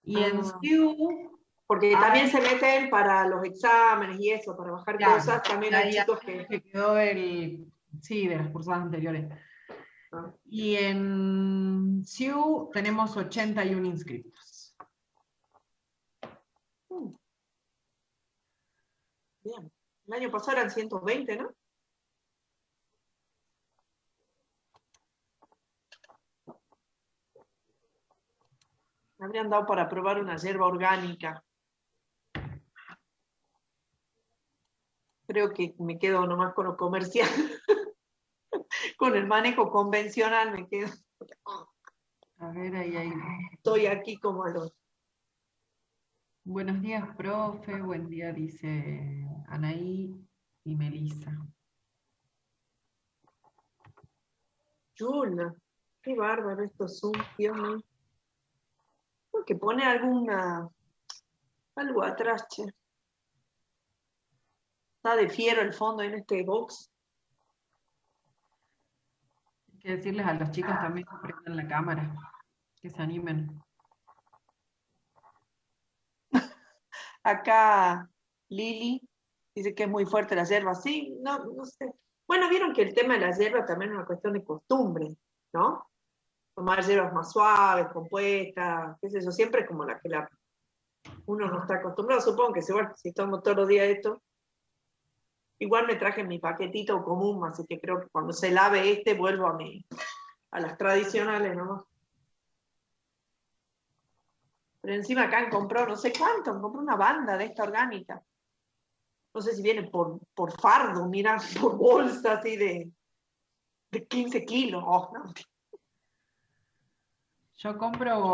Y en Ah, SIU, porque también se meten para los exámenes y eso, para bajar claro, cosas, también hay ahí chicos que... que quedó sí, de las cursadas anteriores. Ah, Y en SIU tenemos 81 inscritos. bien. El año pasado eran 120, ¿no? Me habrían dado para probar una hierba orgánica. Creo que me quedo nomás con lo comercial. Con el manejo convencional me quedo. A ver, ahí. Estoy aquí como a los... Buenos días, profe. Buen día, dice Anaí y Melissa. Chula. Qué bárbaro estos Zoom, Dios mío. Que pone algo atrás, che. Está de fiero el fondo en este box. Hay que decirles a los chicos también que prendan la cámara, que se animen. Acá Lili dice que es muy fuerte la hierba. Sí, no sé. Bueno, vieron que el tema de la hierba también es una cuestión de costumbre, ¿no? Tomar hierbas más suaves, compuestas, qué sé yo, siempre como la que uno no está acostumbrado. Supongo que si tomo todos los días esto, igual me traje mi paquetito común, así que creo que cuando se lave vuelvo a las tradicionales, ¿no? Pero encima acá han comprado no sé cuánto, han comprado una banda de esta orgánica. No sé si viene por fardo, mira, por bolsa así de 15 kilos. Oh, no. Yo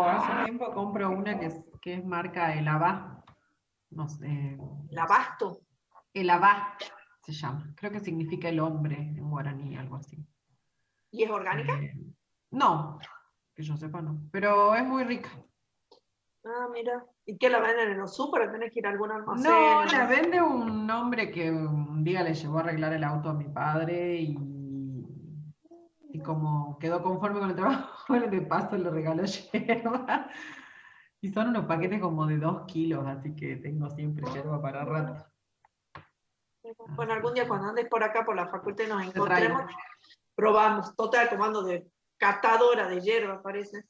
hace tiempo compro una que es marca Elabá. No sé. El abasto. Elabá se llama. Creo que significa el hombre en guaraní, algo así. ¿Y es orgánica? Eh, no, que yo sepa no. Pero es muy rica. Ah, mira. ¿Y qué la venden en los súper? ¿Tenés que ir a algún almacén? No, la vende un hombre que un día le llevó a arreglar el auto a mi padre y como quedó conforme con el trabajo, de paso le regaló yerba. Y son unos paquetes como de 2 kilos, así que tengo siempre yerba para rato. Bueno, Así algún día que cuando andes por acá por la facultad y nos te traigo. encontremos, probamos. Total, comando de catadora de hierba, parece.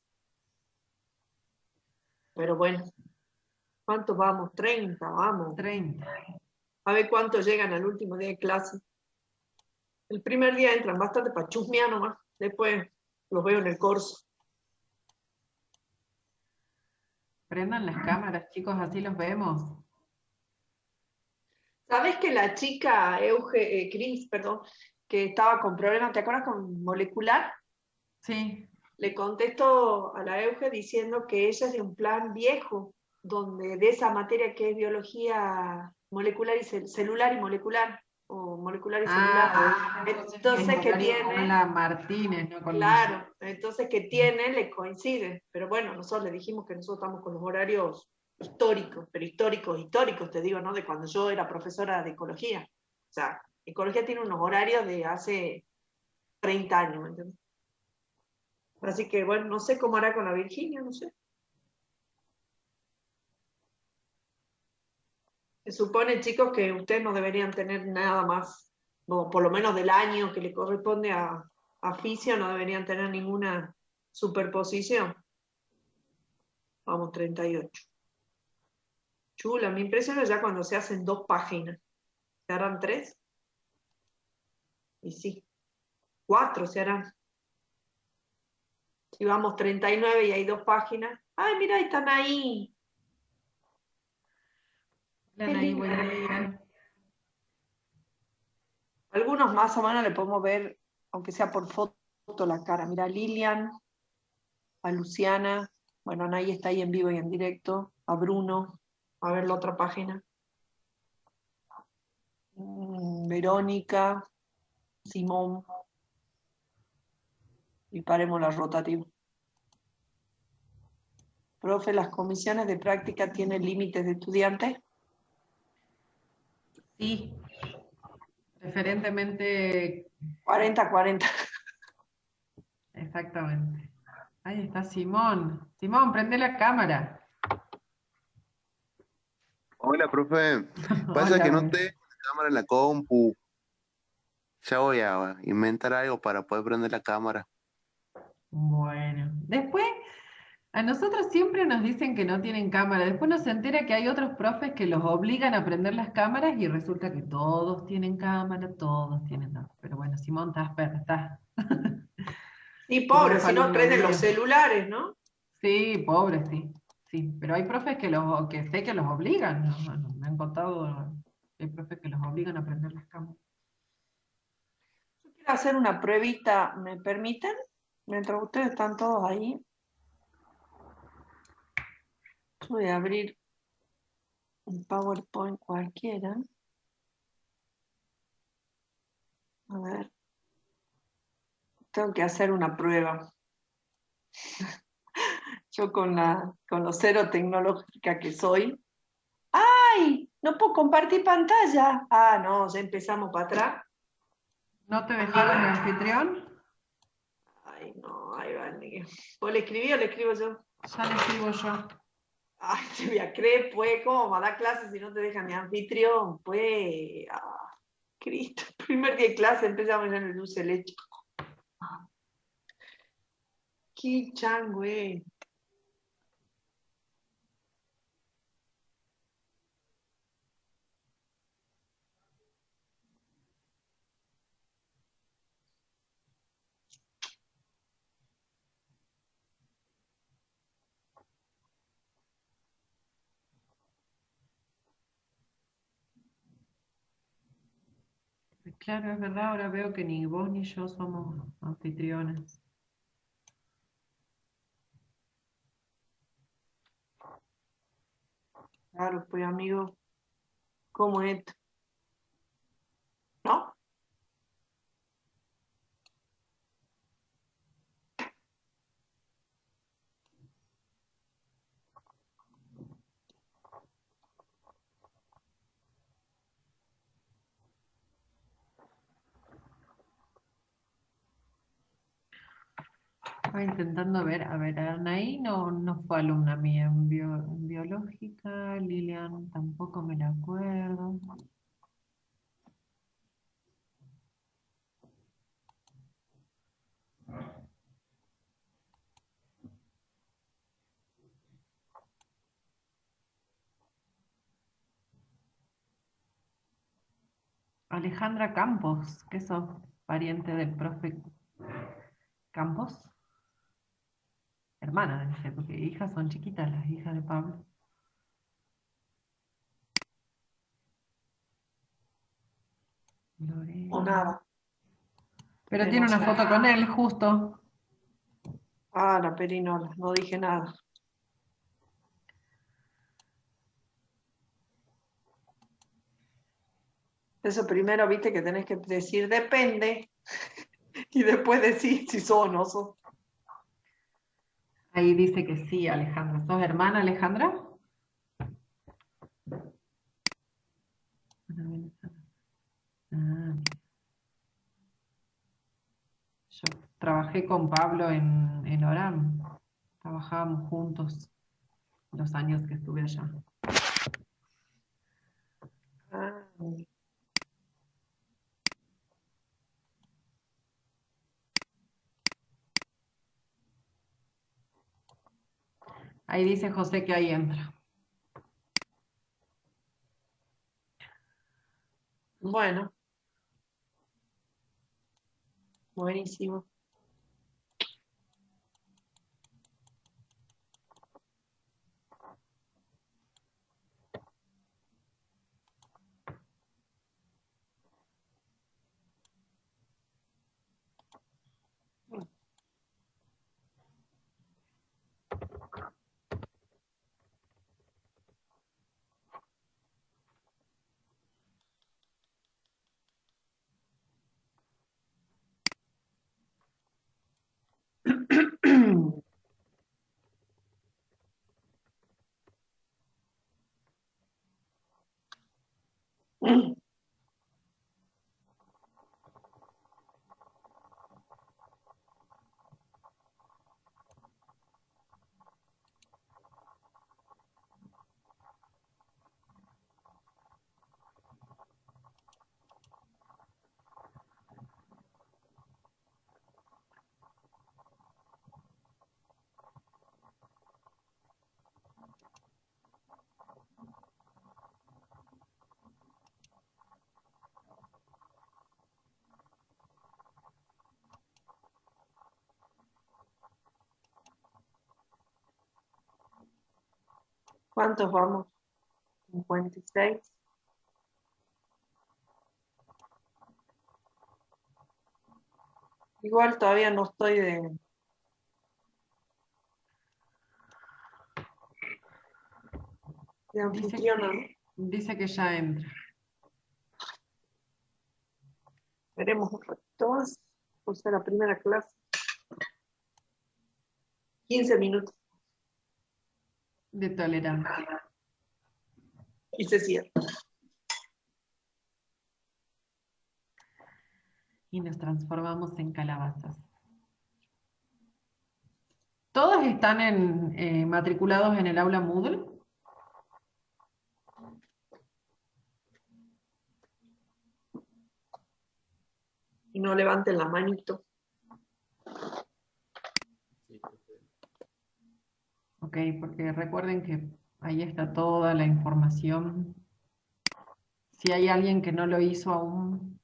Pero bueno, ¿cuántos vamos? 30, vamos. 30. A ver cuántos llegan al último día de clase. El primer día entran bastante para chusmear nomás. Después los veo en el corso. Prendan las cámaras, chicos, así los vemos. ¿Sabes que la chica Cris, perdón, que estaba con problemas, ¿te acuerdas con molecular? Sí. Le contesto a la Euge diciendo que ella es de un plan viejo, donde de esa materia que es biología molecular y celular y molecular, o molecular y celular. Ah, es Entonces que horario con tiene, la Martínez, no con Lilla. claro, entonces que tiene le coincide. Pero bueno, nosotros le dijimos que nosotros estamos con los horarios históricos, pero históricos, te digo, ¿no? De cuando yo era profesora de ecología. O sea, ecología tiene unos horarios de hace 30 años, ¿me entiendes? Así que bueno, no sé cómo hará con la Virginia, no sé. Se supone, chicos, que ustedes no deberían tener nada más, o por lo menos del año que le corresponde a Fisio, no deberían tener ninguna superposición. Vamos, 38. Chula, me impresiona ya cuando se hacen 2 páginas. ¿Se harán 3? Y sí, 4 se harán. Si vamos 39 y hay 2 páginas. ¡Ay, mira, ahí están ahí! ¡Qué Ahí, lindo! buen día. Algunos más o menos le podemos ver, aunque sea por foto, la cara. Mira, Lilian, a Luciana, bueno, Anaí está ahí en vivo y en directo, a Bruno, a ver la otra página. Verónica, Simón, y paremos la rotativa. Profe, ¿las comisiones de práctica tienen límites de estudiantes? Sí, preferentemente, 40-40. exactamente. Ahí está Simón. Simón, prende la cámara. Hola, profe. Pasa Hola, que no bueno. tengo cámara en la compu. Ya voy a inventar algo para poder prender la cámara. Bueno, después a nosotros siempre nos dicen que no tienen cámara. Después nos se entera que hay otros profes que los obligan a prender las cámaras y resulta que todos tienen cámara, todos tienen. No. Pero bueno, Simón, estás Sí, como pobre, un si no alumno prenden los mío. celulares, ¿no? Sí, pobre, sí. Sí, pero hay profes que sé que los obligan, ¿no? No, me han contado, hay profes que los obligan a prender las cámaras. Yo quiero hacer una pruebita, ¿me permiten? Mientras ustedes están todos ahí, yo voy a abrir un PowerPoint cualquiera. A ver, tengo que hacer una prueba. Yo con lo cero tecnológica que soy. ¡Ay! No puedo compartir pantalla. Ah, no, ya empezamos para atrás. ¿No te Amigo. dejaron de anfitrión? Ay, no, ahí va. ¿Vos le escribí o le escribo yo? Ya le escribo yo. Ay, te voy a creer, pues, ¿cómo va a dar clases si no te deja mi anfitrión? Pues, Cristo, primer día de clase empezamos ya en el dulce de leche. Qué chango, eh. Claro, es verdad, ahora veo que ni vos ni yo somos anfitriones. Claro, pues, amigo, ¿cómo es esto? ¿No? Estaba intentando ver, a ver, Anaí no fue alumna mía en biológica, Lilian tampoco me la acuerdo. Alejandra Campos, que sos pariente del profe Campos, hermana, dije, porque hijas son chiquitas las hijas de Pablo. O Lorena. nada. Pero Que tiene no una sé. foto con él, justo. Ah, la perinola, no dije nada. Eso primero, viste, que tenés que decir depende y después decir si sos o no sos. Ahí dice que sí, Alejandra. ¿Sos hermana, Alejandra? Ah, yo trabajé con Pablo en Oram. Trabajábamos juntos los años que estuve allá. Ah, Ahí dice José que ahí entra. bueno, buenísimo. ¿Cuántos vamos? 56. Igual todavía no estoy de anfitriona. Dice que ya entra. Veremos un ratito más. Por ser la primera clase. 15 minutos. De tolerancia. Y se cierra. Y nos transformamos en calabazas. ¿Todos están matriculados en el aula Moodle? Y no levanten la manito. Ok, porque recuerden que ahí está toda la información. Si hay alguien que no lo hizo aún.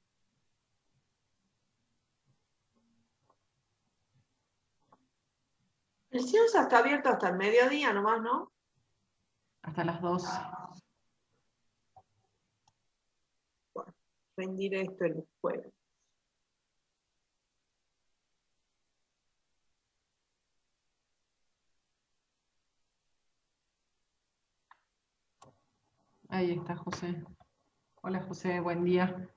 El CIENSA está abierto hasta el mediodía nomás, ¿no? Hasta las 12. Bueno, rendiré esto el jueves. Ahí está José. Hola José, buen día.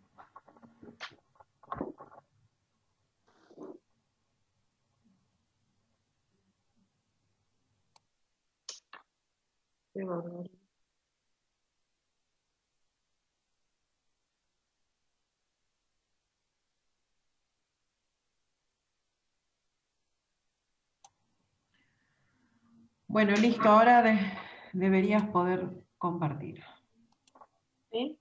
Qué bárbaro. Bueno, listo, ahora deberías poder compartir. ¿Sí?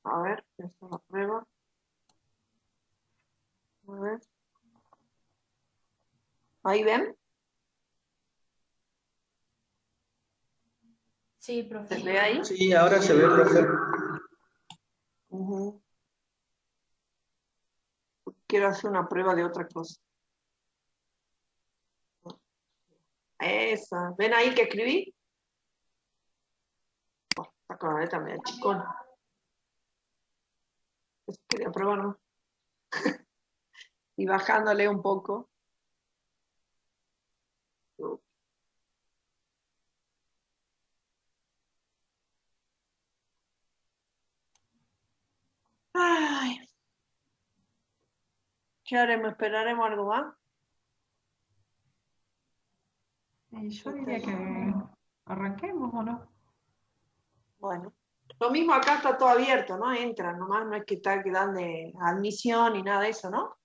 A ver, esto lo pruebo. A ver. ¿Ahí ven? Sí, profe. ¿Se ve ahí? Sí, ahora se ve, profe. Ujú. Quiero hacer una prueba de otra cosa. Esa. ¿Ven ahí que escribí? Oh, saco la letra media chicona. Eso quería probar, ¿no? Y bajándole un poco. Ay. ¿Qué haremos? ¿Esperaremos algo más? Yo diría que arranquemos, ¿o no? Bueno. Lo mismo acá está todo abierto, ¿no? Entran nomás, no es que dan de admisión ni nada de eso, ¿no?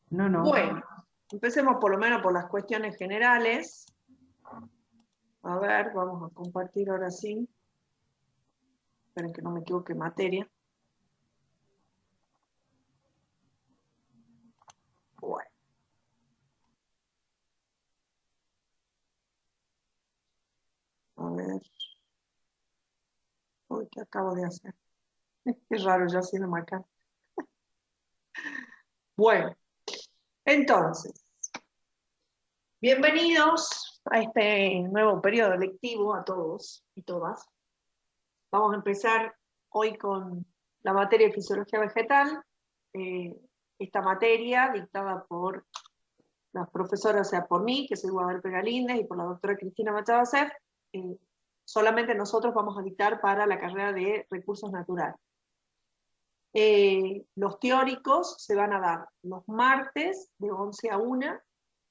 No, no. Bueno, empecemos por lo menos por las cuestiones generales. A ver, vamos a compartir ahora sí. Esperen que no me equivoque en materia. Bueno. A ver. Uy, ¿qué acabo de hacer? Qué raro, ya haciendo marcar. Bueno, entonces, bienvenidos a este nuevo periodo lectivo a todos y todas. Vamos a empezar hoy con la materia de fisiología vegetal. Esta materia dictada por las profesoras, o sea, por mí, que soy Guadalupe Galíndez, y por la doctora Cristina Machado Acef, solamente nosotros vamos a dictar para la carrera de recursos naturales. Los teóricos se van a dar los martes de 11 a 1.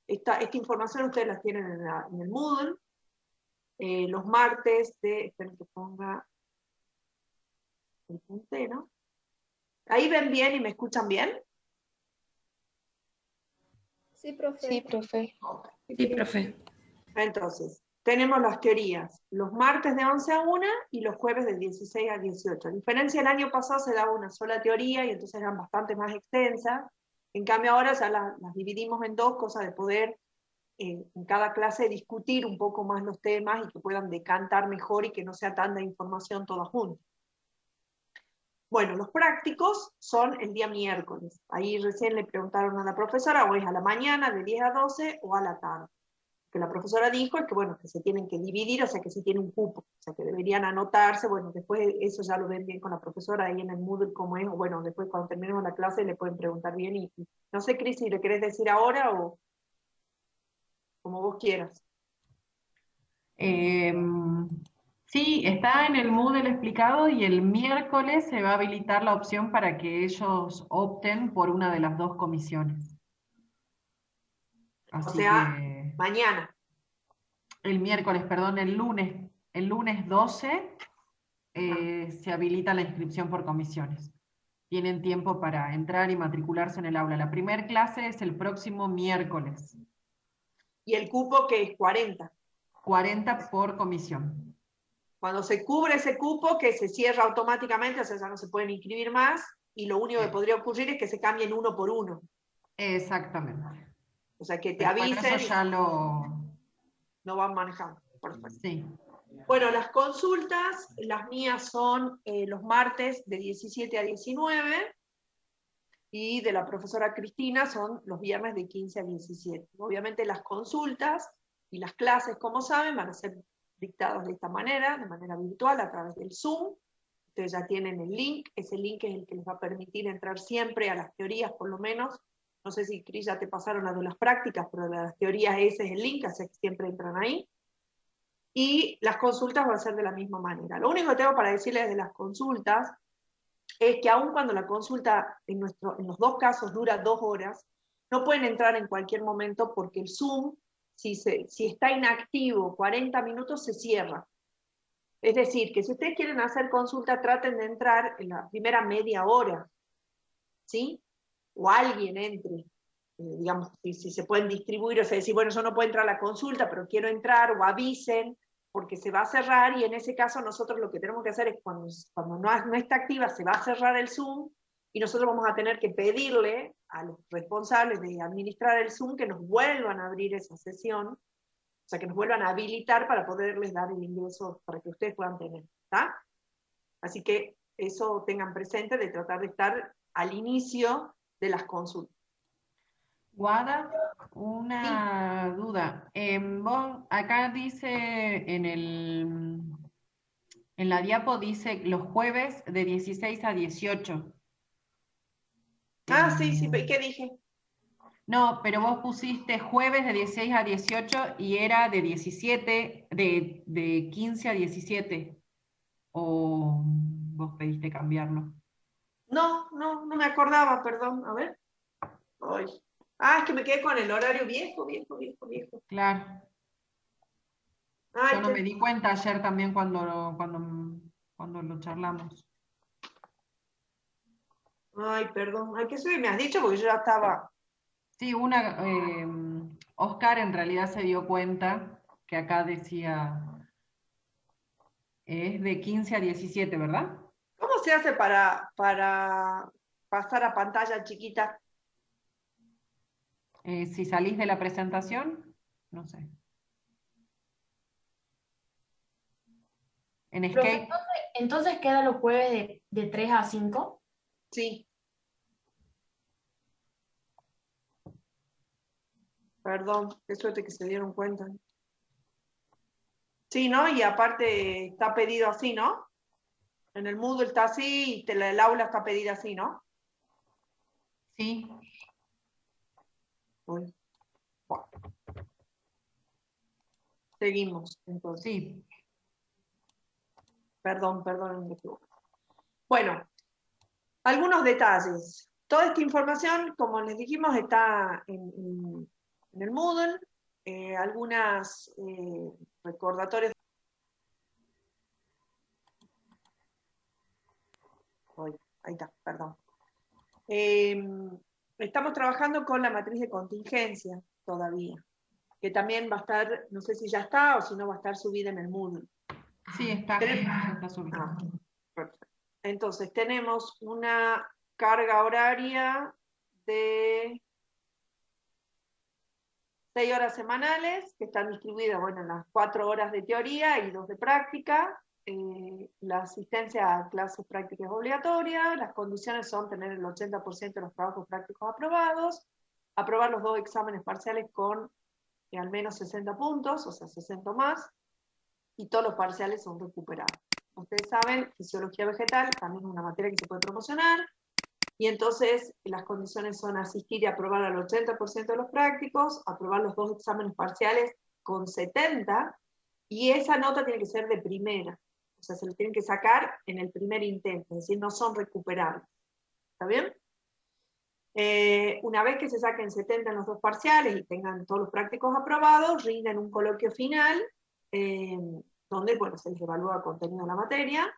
Esta información ustedes la tienen en el Moodle. Los martes de, esperen que ponga el puntero. ¿Ahí ven bien y me escuchan bien? Sí, profe. Sí, profe. Sí, profe. Entonces, tenemos las teorías los martes de 11 a 1 y los jueves de 16 a 18. A diferencia del año pasado se daba una sola teoría y entonces eran bastante más extensas. En cambio ahora ya las dividimos en dos, cosas de poder en cada clase discutir un poco más los temas y que puedan decantar mejor y que no sea tanta información toda junta. Bueno, los prácticos son el día miércoles. Ahí recién le preguntaron a la profesora, o es a la mañana de 10 a 12 o a la tarde. que la profesora dijo es que, bueno, que se tienen que dividir, o sea, que sí tiene un cupo, o sea, que deberían anotarse, bueno, después eso ya lo ven bien con la profesora ahí en el Moodle cómo es, o bueno, después cuando terminemos la clase le pueden preguntar bien, y no sé, Cris, si le querés decir ahora o como vos quieras. Sí, está en el Moodle explicado y el miércoles se va a habilitar la opción para que ellos opten por una de las dos comisiones. O Así sea, que mañana. el miércoles, perdón, el lunes 12 se habilita la inscripción por comisiones. Tienen tiempo para entrar y matricularse en el aula. La primera clase es el próximo miércoles. Y el cupo que es 40. 40 por comisión. Cuando se cubre ese cupo, que se cierra automáticamente, o sea, ya no se pueden inscribir más, y lo único que podría ocurrir es que se cambien uno por uno. Exactamente. O sea, que te Pero bueno, avisen eso ya lo... no van manejando. Perfecto. Sí. Bueno, las consultas, las mías son los martes de 17 a 19, y de la profesora Cristina son los viernes de 15 a 17. Obviamente las consultas y las clases, como saben, van a ser dictadas de esta manera, de manera virtual, a través del Zoom. Ustedes ya tienen el link, ese link es el que les va a permitir entrar siempre a las teorías, por lo menos. No sé si, Cris, ya te pasaron las de las prácticas, pero de las teorías ese es el link, así que siempre entran ahí. Y las consultas van a ser de la misma manera. Lo único que tengo para decirles de las consultas es que aun cuando la consulta en los dos casos dura 2 horas, no pueden entrar en cualquier momento porque el Zoom, si está inactivo 40 minutos, se cierra. Es decir, que si ustedes quieren hacer consulta, traten de entrar en la primera media hora, ¿sí? O alguien entre, digamos, si se pueden distribuir, o sea, decir, bueno, yo no puedo entrar a la consulta, pero quiero entrar, o avisen, porque se va a cerrar, y en ese caso nosotros lo que tenemos que hacer es, cuando no está activa, se va a cerrar el Zoom, y nosotros vamos a tener que pedirle a los responsables de administrar el Zoom que nos vuelvan a abrir esa sesión, o sea, que nos vuelvan a habilitar para poderles dar el ingreso para que ustedes puedan tener, ¿está? Así que eso tengan presente, de tratar de estar al inicio de las consultas. Guada, una duda. Vos, acá dice en la diapo dice los jueves de 16 a 18. Ah, sí, ¿qué dije? No, pero vos pusiste jueves de 16 a 18 y era de 17, de 15 a 17. ¿O vos pediste cambiarlo? No me acordaba, perdón. A ver. Ay. Ah, es que me quedé con el horario viejo. Claro. Ay, Yo no me di cuenta ayer también cuando lo charlamos. Ay, perdón. Ay, ¿qué soy? Me has dicho porque yo ya estaba. Sí, Oscar en realidad se dio cuenta que acá decía, es de 15 a 17, ¿verdad? ¿Cómo se hace para pasar a pantalla chiquita? Si salís de la presentación, no sé. En Profe, Escape, entonces queda los jueves de 3 a 5. Sí. Perdón, qué suerte que se dieron cuenta. Sí, ¿no? Y aparte está pedido así, ¿no? En el Moodle está así, y el aula está pedida así, ¿no? sí. Uy. Bueno. Seguimos, entonces. Sí. Perdón, me equivoco. Bueno, algunos detalles. Toda esta información, como les dijimos, está en el Moodle. Algunas recordatorios. Ahí está, perdón. Estamos trabajando con la matriz de contingencia todavía, que también va a estar, no sé si ya está o si no va a estar subida en el Moodle. Sí, ya está subido. Ah, perfecto. Entonces, tenemos una carga horaria de 6 horas semanales, que están distribuidas, bueno, en las 4 horas de teoría y 2 de práctica. La asistencia a clases prácticas obligatorias. Las condiciones son tener el 80% de los trabajos prácticos aprobados, aprobar los 2 exámenes parciales con al menos 60 puntos, o sea, 60 más, y todos los parciales son recuperados. Ustedes saben, fisiología vegetal también es una materia que se puede promocionar, y entonces las condiciones son asistir y aprobar al 80% de los prácticos, aprobar los 2 exámenes parciales con 70, y esa nota tiene que ser de primera, o sea, se lo tienen que sacar en el primer intento, es decir, no son recuperables. ¿Está bien? Una vez que se saquen 70 en los 2 parciales y tengan todos los prácticos aprobados, rinden un coloquio final, donde, bueno, se les evalúa el contenido de la materia.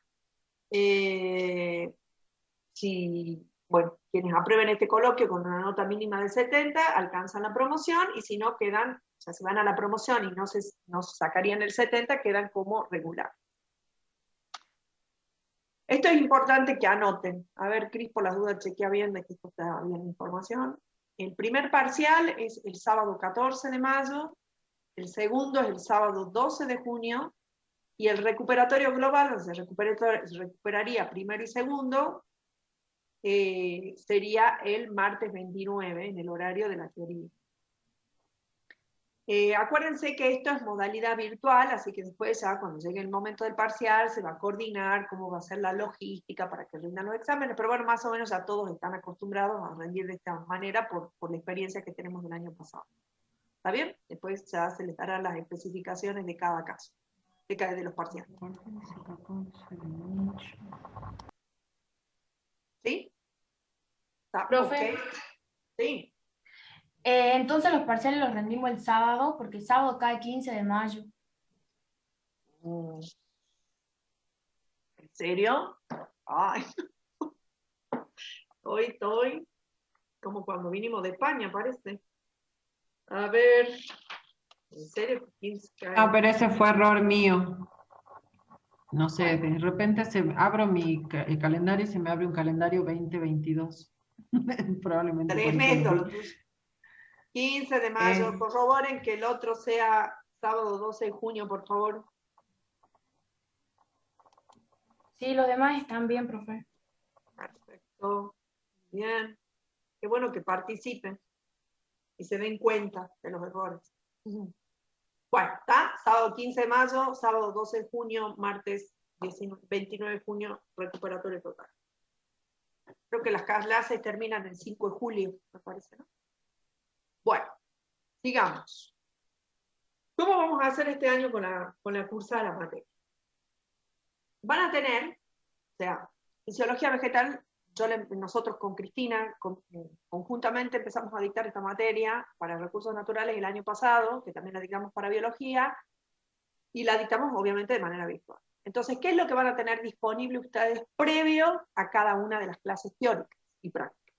Si, bueno, quienes aprueben este coloquio con una nota mínima de 70, alcanzan la promoción, y si no, quedan, o sea, si van a la promoción y no sacarían el 70, quedan como regular. Esto es importante que anoten. A ver, Cris, por las dudas, chequea bien de que esto está bien la información. El primer parcial es el sábado 14 de mayo, el segundo es el sábado 12 de junio, y el recuperatorio global, donde se recuperaría primero y segundo, sería el martes 29, en el horario de la teoría. Acuérdense que esto es modalidad virtual, así que después ya cuando llegue el momento del parcial se va a coordinar cómo va a ser la logística para que rindan los exámenes, pero bueno, más o menos ya todos están acostumbrados a rendir de esta manera por la experiencia que tenemos del año pasado. ¿Está bien? Después ya se les darán las especificaciones de cada caso, de los parciales. ¿Sí? ¿Está Profe. ok? Sí. Entonces los parciales los rendimos el sábado, porque el sábado cae 15 de mayo. ¿En serio? Ay. Estoy como cuando vinimos de España, parece. A ver. ¿En serio? Ah, pero ese fue error mío. No sé, de repente abro el calendario y se me abre un calendario 2022. Probablemente por eso Tremendo lo lo vi. tuyo. 15 de mayo. Corroboren que el otro sea sábado 12 de junio, por favor. Sí, los demás están bien, profe. Perfecto. Bien. Qué bueno que participen y se den cuenta de los errores. Bueno, está. Sábado 15 de mayo, sábado 12 de junio, martes 29 de junio, recuperatorio total. Creo que las clases terminan el 5 de julio, me parece, ¿no? Bueno, sigamos. ¿Cómo vamos a hacer este año con la cursa de la materia? Van a tener, o sea, fisiología vegetal, nosotros con Cristina, conjuntamente empezamos a dictar esta materia para recursos naturales el año pasado, que también la dictamos para biología, y la dictamos obviamente de manera virtual. Entonces, ¿qué es lo que van a tener disponible ustedes previo a cada una de las clases teóricas y prácticas?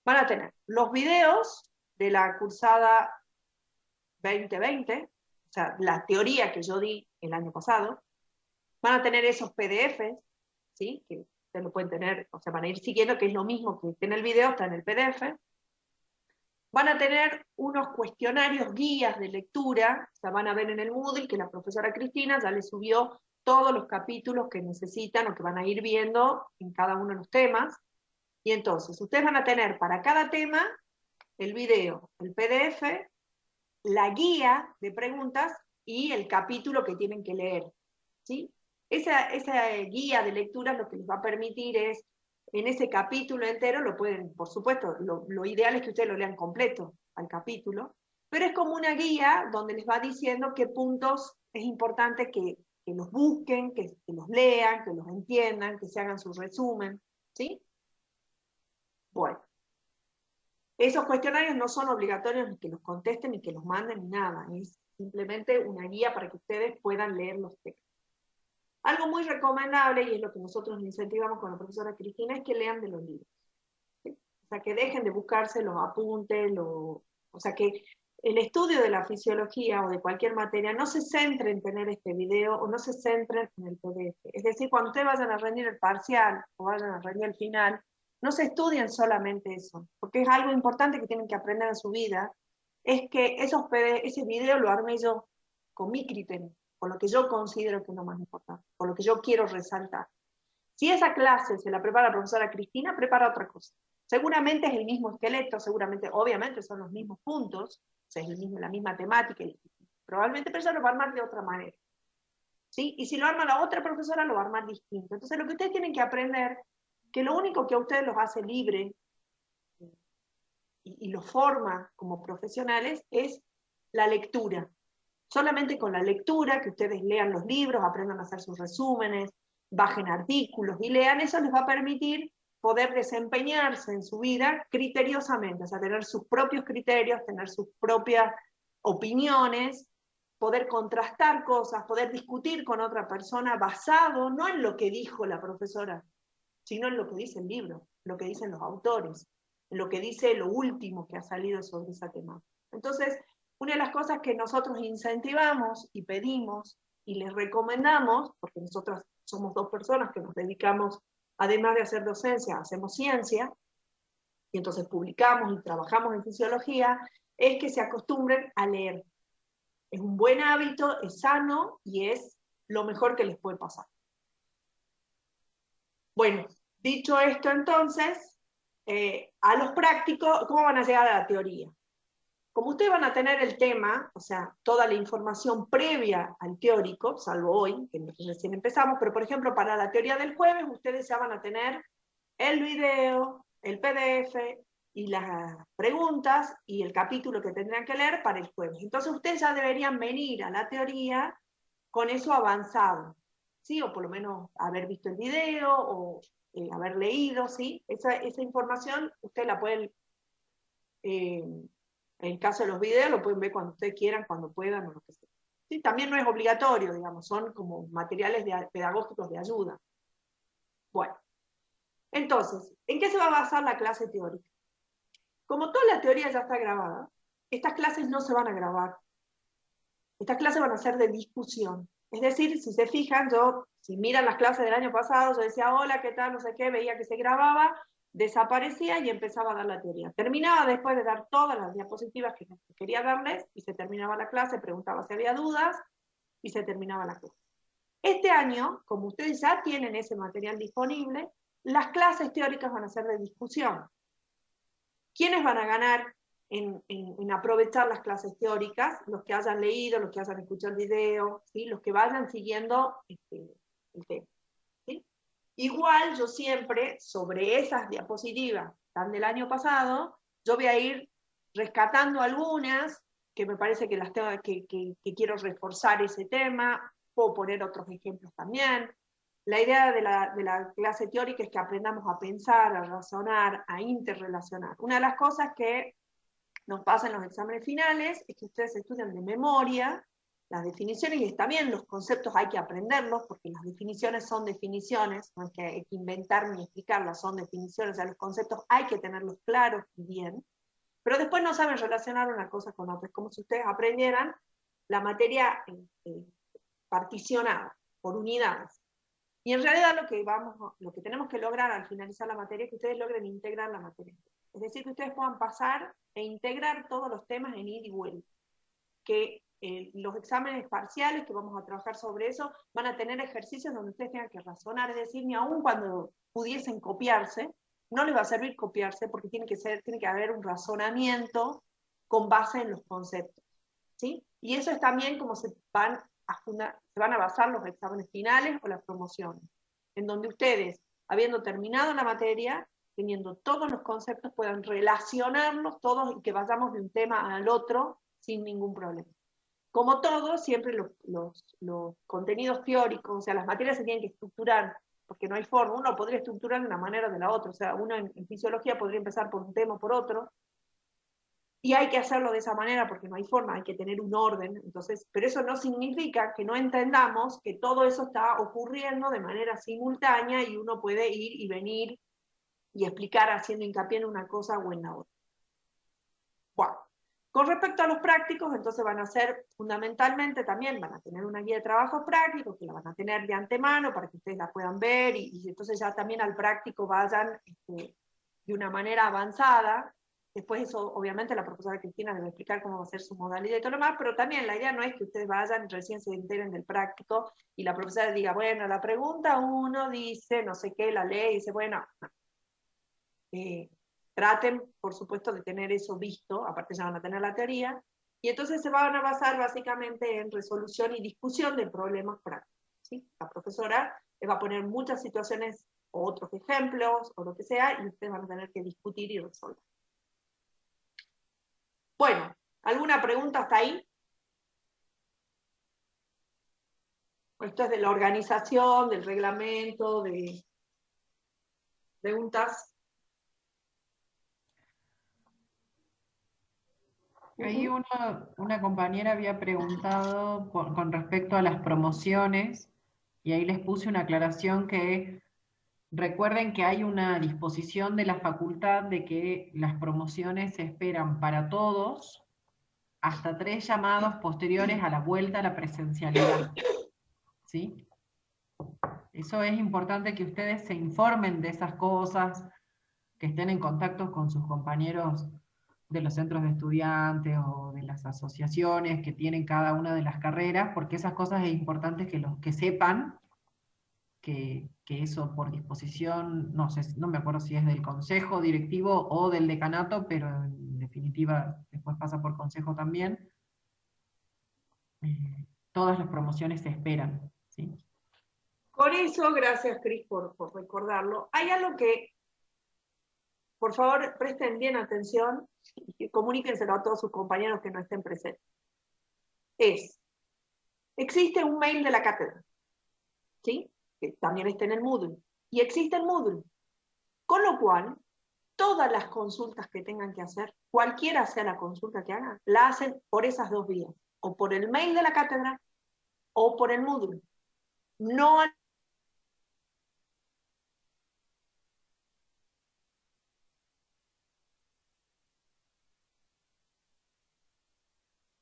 Van a tener los videos de la cursada 2020, o sea, la teoría que yo di el año pasado. Van a tener esos PDFs, ¿sí? Que ustedes lo pueden tener, o sea, van a ir siguiendo, que es lo mismo que está en el video, está en el PDF. Van a tener unos cuestionarios, guías de lectura, o sea, van a ver en el Moodle que la profesora Cristina ya les subió todos los capítulos que necesitan o que van a ir viendo en cada uno de los temas. Y entonces, ustedes van a tener para cada tema el video, el PDF, la guía de preguntas y el capítulo que tienen que leer, ¿sí? Esa guía de lectura lo que les va a permitir es, en ese capítulo entero, lo pueden, por supuesto, lo ideal es que ustedes lo lean completo al capítulo, pero es como una guía donde les va diciendo qué puntos es importante que los busquen, que los lean, que los entiendan, que se hagan su resumen, ¿sí? Bueno. Esos cuestionarios no son obligatorios ni que los contesten, ni que los manden, ni nada. Es simplemente una guía para que ustedes puedan leer los textos. Algo muy recomendable, y es lo que nosotros incentivamos con la profesora Cristina, es que lean de los libros. ¿Sí? O sea, que dejen de buscarse los apuntes, o sea, que el estudio de la fisiología o de cualquier materia no se centre en tener este video o no se centre en el PDF. Es decir, cuando ustedes vayan a rendir el parcial o vayan a rendir el final, no se estudien solamente eso, porque es algo importante que tienen que aprender en su vida, es que ese video lo armé yo con mi criterio, con lo que yo considero que es lo más importante, con lo que yo quiero resaltar. Si esa clase se la prepara la profesora Cristina, prepara otra cosa. Seguramente es el mismo esqueleto, seguramente, obviamente son los mismos puntos, sea, es la misma temática, probablemente, pero ella lo va a armar de otra manera. ¿Sí? Y si lo arma la otra profesora, lo va a armar distinto. Entonces, lo que ustedes tienen que aprender, que lo único que a ustedes los hace libre y los forma como profesionales, es la lectura. Solamente con la lectura, que ustedes lean los libros, aprendan a hacer sus resúmenes, bajen artículos y lean, eso les va a permitir poder desempeñarse en su vida criteriosamente, o sea, tener sus propios criterios, tener sus propias opiniones, poder contrastar cosas, poder discutir con otra persona basado no en lo que dijo la profesora, sino en lo que dice el libro, lo que dicen los autores, en lo que dice lo último que ha salido sobre esa temática. Entonces, una de las cosas que nosotros incentivamos y pedimos y les recomendamos, porque nosotros somos dos personas que nos dedicamos, además de hacer docencia, hacemos ciencia, y entonces publicamos y trabajamos en fisiología, es que se acostumbren a leer. Es un buen hábito, es sano y es lo mejor que les puede pasar. Bueno, dicho esto entonces, a los prácticos, ¿cómo van a llegar a la teoría? Como ustedes van a tener el tema, o sea, toda la información previa al teórico, salvo hoy, que recién empezamos, pero por ejemplo, para la teoría del jueves, ustedes ya van a tener el video, el PDF y las preguntas y el capítulo que tendrán que leer para el jueves. Entonces ustedes ya deberían venir a la teoría con eso avanzado, ¿sí? O por lo menos haber visto el video o haber leído, ¿sí? Esa información ustedes la pueden... en el caso de los videos lo pueden ver cuando ustedes quieran, cuando puedan, o lo que sea. ¿Sí? También no es obligatorio, digamos, son como materiales pedagógicos de ayuda. Bueno, entonces, ¿en qué se va a basar la clase teórica? Como toda la teoría ya está grabada, estas clases no se van a grabar. Estas clases van a ser de discusión. Es decir, si se fijan, si miran las clases del año pasado, yo decía, hola, ¿qué tal? No sé qué, veía que se grababa, desaparecía y empezaba a dar la teoría. Terminaba después de dar todas las diapositivas que quería darles y se terminaba la clase, preguntaba si había dudas y se terminaba la clase. Este año, como ustedes ya tienen ese material disponible, las clases teóricas van a ser de discusión. ¿Quiénes van a ganar en aprovechar las clases teóricas? Los que hayan leído, los que hayan escuchado el video, ¿sí? Los que vayan siguiendo el tema. ¿Sí? Igual yo siempre, sobre esas diapositivas tan del año pasado, yo voy a ir rescatando algunas que me parece que las tengo, que quiero reforzar ese tema, puedo poner otros ejemplos también. La idea de la clase teórica es que aprendamos a pensar, a razonar, a interrelacionar. Una de las cosas que nos pasa en los exámenes finales es que ustedes estudian de memoria las definiciones, y está bien, los conceptos hay que aprenderlos, porque las definiciones son definiciones, no es que hay que inventar ni explicarlas, son definiciones, o sea, los conceptos hay que tenerlos claros y bien, pero después no saben relacionar una cosa con otra, es como si ustedes aprendieran la materia particionada, por unidades. Y en realidad lo que tenemos que lograr al finalizar la materia es que ustedes logren integrar la materia. Es decir, que ustedes puedan pasar e integrar todos los temas en ida y vuelta. Que los exámenes parciales, que vamos a trabajar sobre eso, van a tener ejercicios donde ustedes tengan que razonar, es decir, ni aun cuando pudiesen copiarse, no les va a servir copiarse porque tiene que haber un razonamiento con base en los conceptos. ¿Sí? Y eso es también como se van a basar los exámenes finales o las promociones, en donde ustedes, habiendo terminado la materia, teniendo todos los conceptos, puedan relacionarlos todos y que vayamos de un tema al otro sin ningún problema. Como todo, siempre los contenidos teóricos, o sea, las materias se tienen que estructurar, porque no hay forma, uno podría estructurar de una manera o de la otra, o sea, uno en fisiología podría empezar por un tema o por otro, y hay que hacerlo de esa manera porque no hay forma, hay que tener un orden. Entonces, pero eso no significa que no entendamos que todo eso está ocurriendo de manera simultánea y uno puede ir y venir y explicar haciendo hincapié en una cosa o en la otra. Bueno, con respecto a los prácticos, entonces van a ser fundamentalmente también, van a tener una guía de trabajos prácticos que la van a tener de antemano para que ustedes la puedan ver y entonces ya también al práctico vayan de una manera avanzada. Después eso, obviamente, la profesora Cristina les va a explicar cómo va a ser su modalidad y todo lo más, pero también la idea no es que ustedes vayan y recién se enteren del práctico y la profesora diga, bueno, la pregunta 1 dice, no sé qué, la ley dice, bueno, no. Traten, por supuesto, de tener eso visto, aparte ya van a tener la teoría, Y entonces se van a basar básicamente en resolución y discusión de problemas prácticos. ¿Sí? La profesora les va a poner muchas situaciones o otros ejemplos o lo que sea, y ustedes van a tener que discutir y resolver. Bueno, ¿alguna pregunta hasta ahí? Esto es de la organización, del reglamento, de preguntas. Ahí una compañera había preguntado con respecto a las promociones, y ahí les puse una aclaración que recuerden que hay una disposición de la facultad de que las promociones se esperan para todos hasta 3 llamados posteriores a la vuelta a la presencialidad. ¿Sí? Eso es importante, que ustedes se informen de esas cosas, que estén en contacto con sus compañeros de los centros de estudiantes o de las asociaciones que tienen cada una de las carreras, porque esas cosas es importante que sepan que eso por disposición, no sé, no me acuerdo si es del consejo directivo o del decanato, pero en definitiva después pasa por consejo también. Todas las promociones se esperan, ¿sí? Con eso, gracias Cris por recordarlo, hay algo que, por favor, presten bien atención y comuníquenselo a todos sus compañeros que no estén presentes. Existe un mail de la cátedra, ¿sí? Que también está en el Moodle, y existe el Moodle, con lo cual, todas las consultas que tengan que hacer, cualquiera sea la consulta que hagan, la hacen por esas dos vías, o por el mail de la cátedra, o por el Moodle. No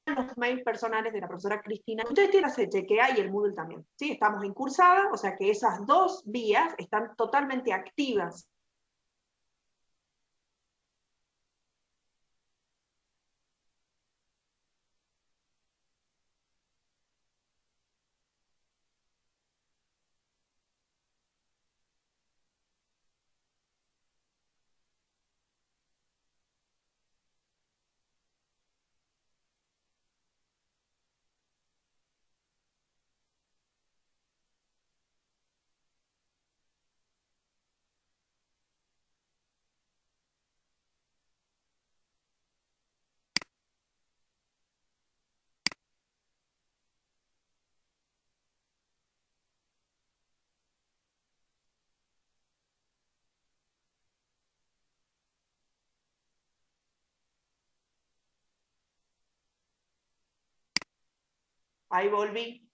los mails personales de la profesora Cristina. Ustedes tienen que chequear, y el Moodle también. ¿Sí? Estamos en cursada, o sea que esas dos vías están totalmente activas. Ahí volví.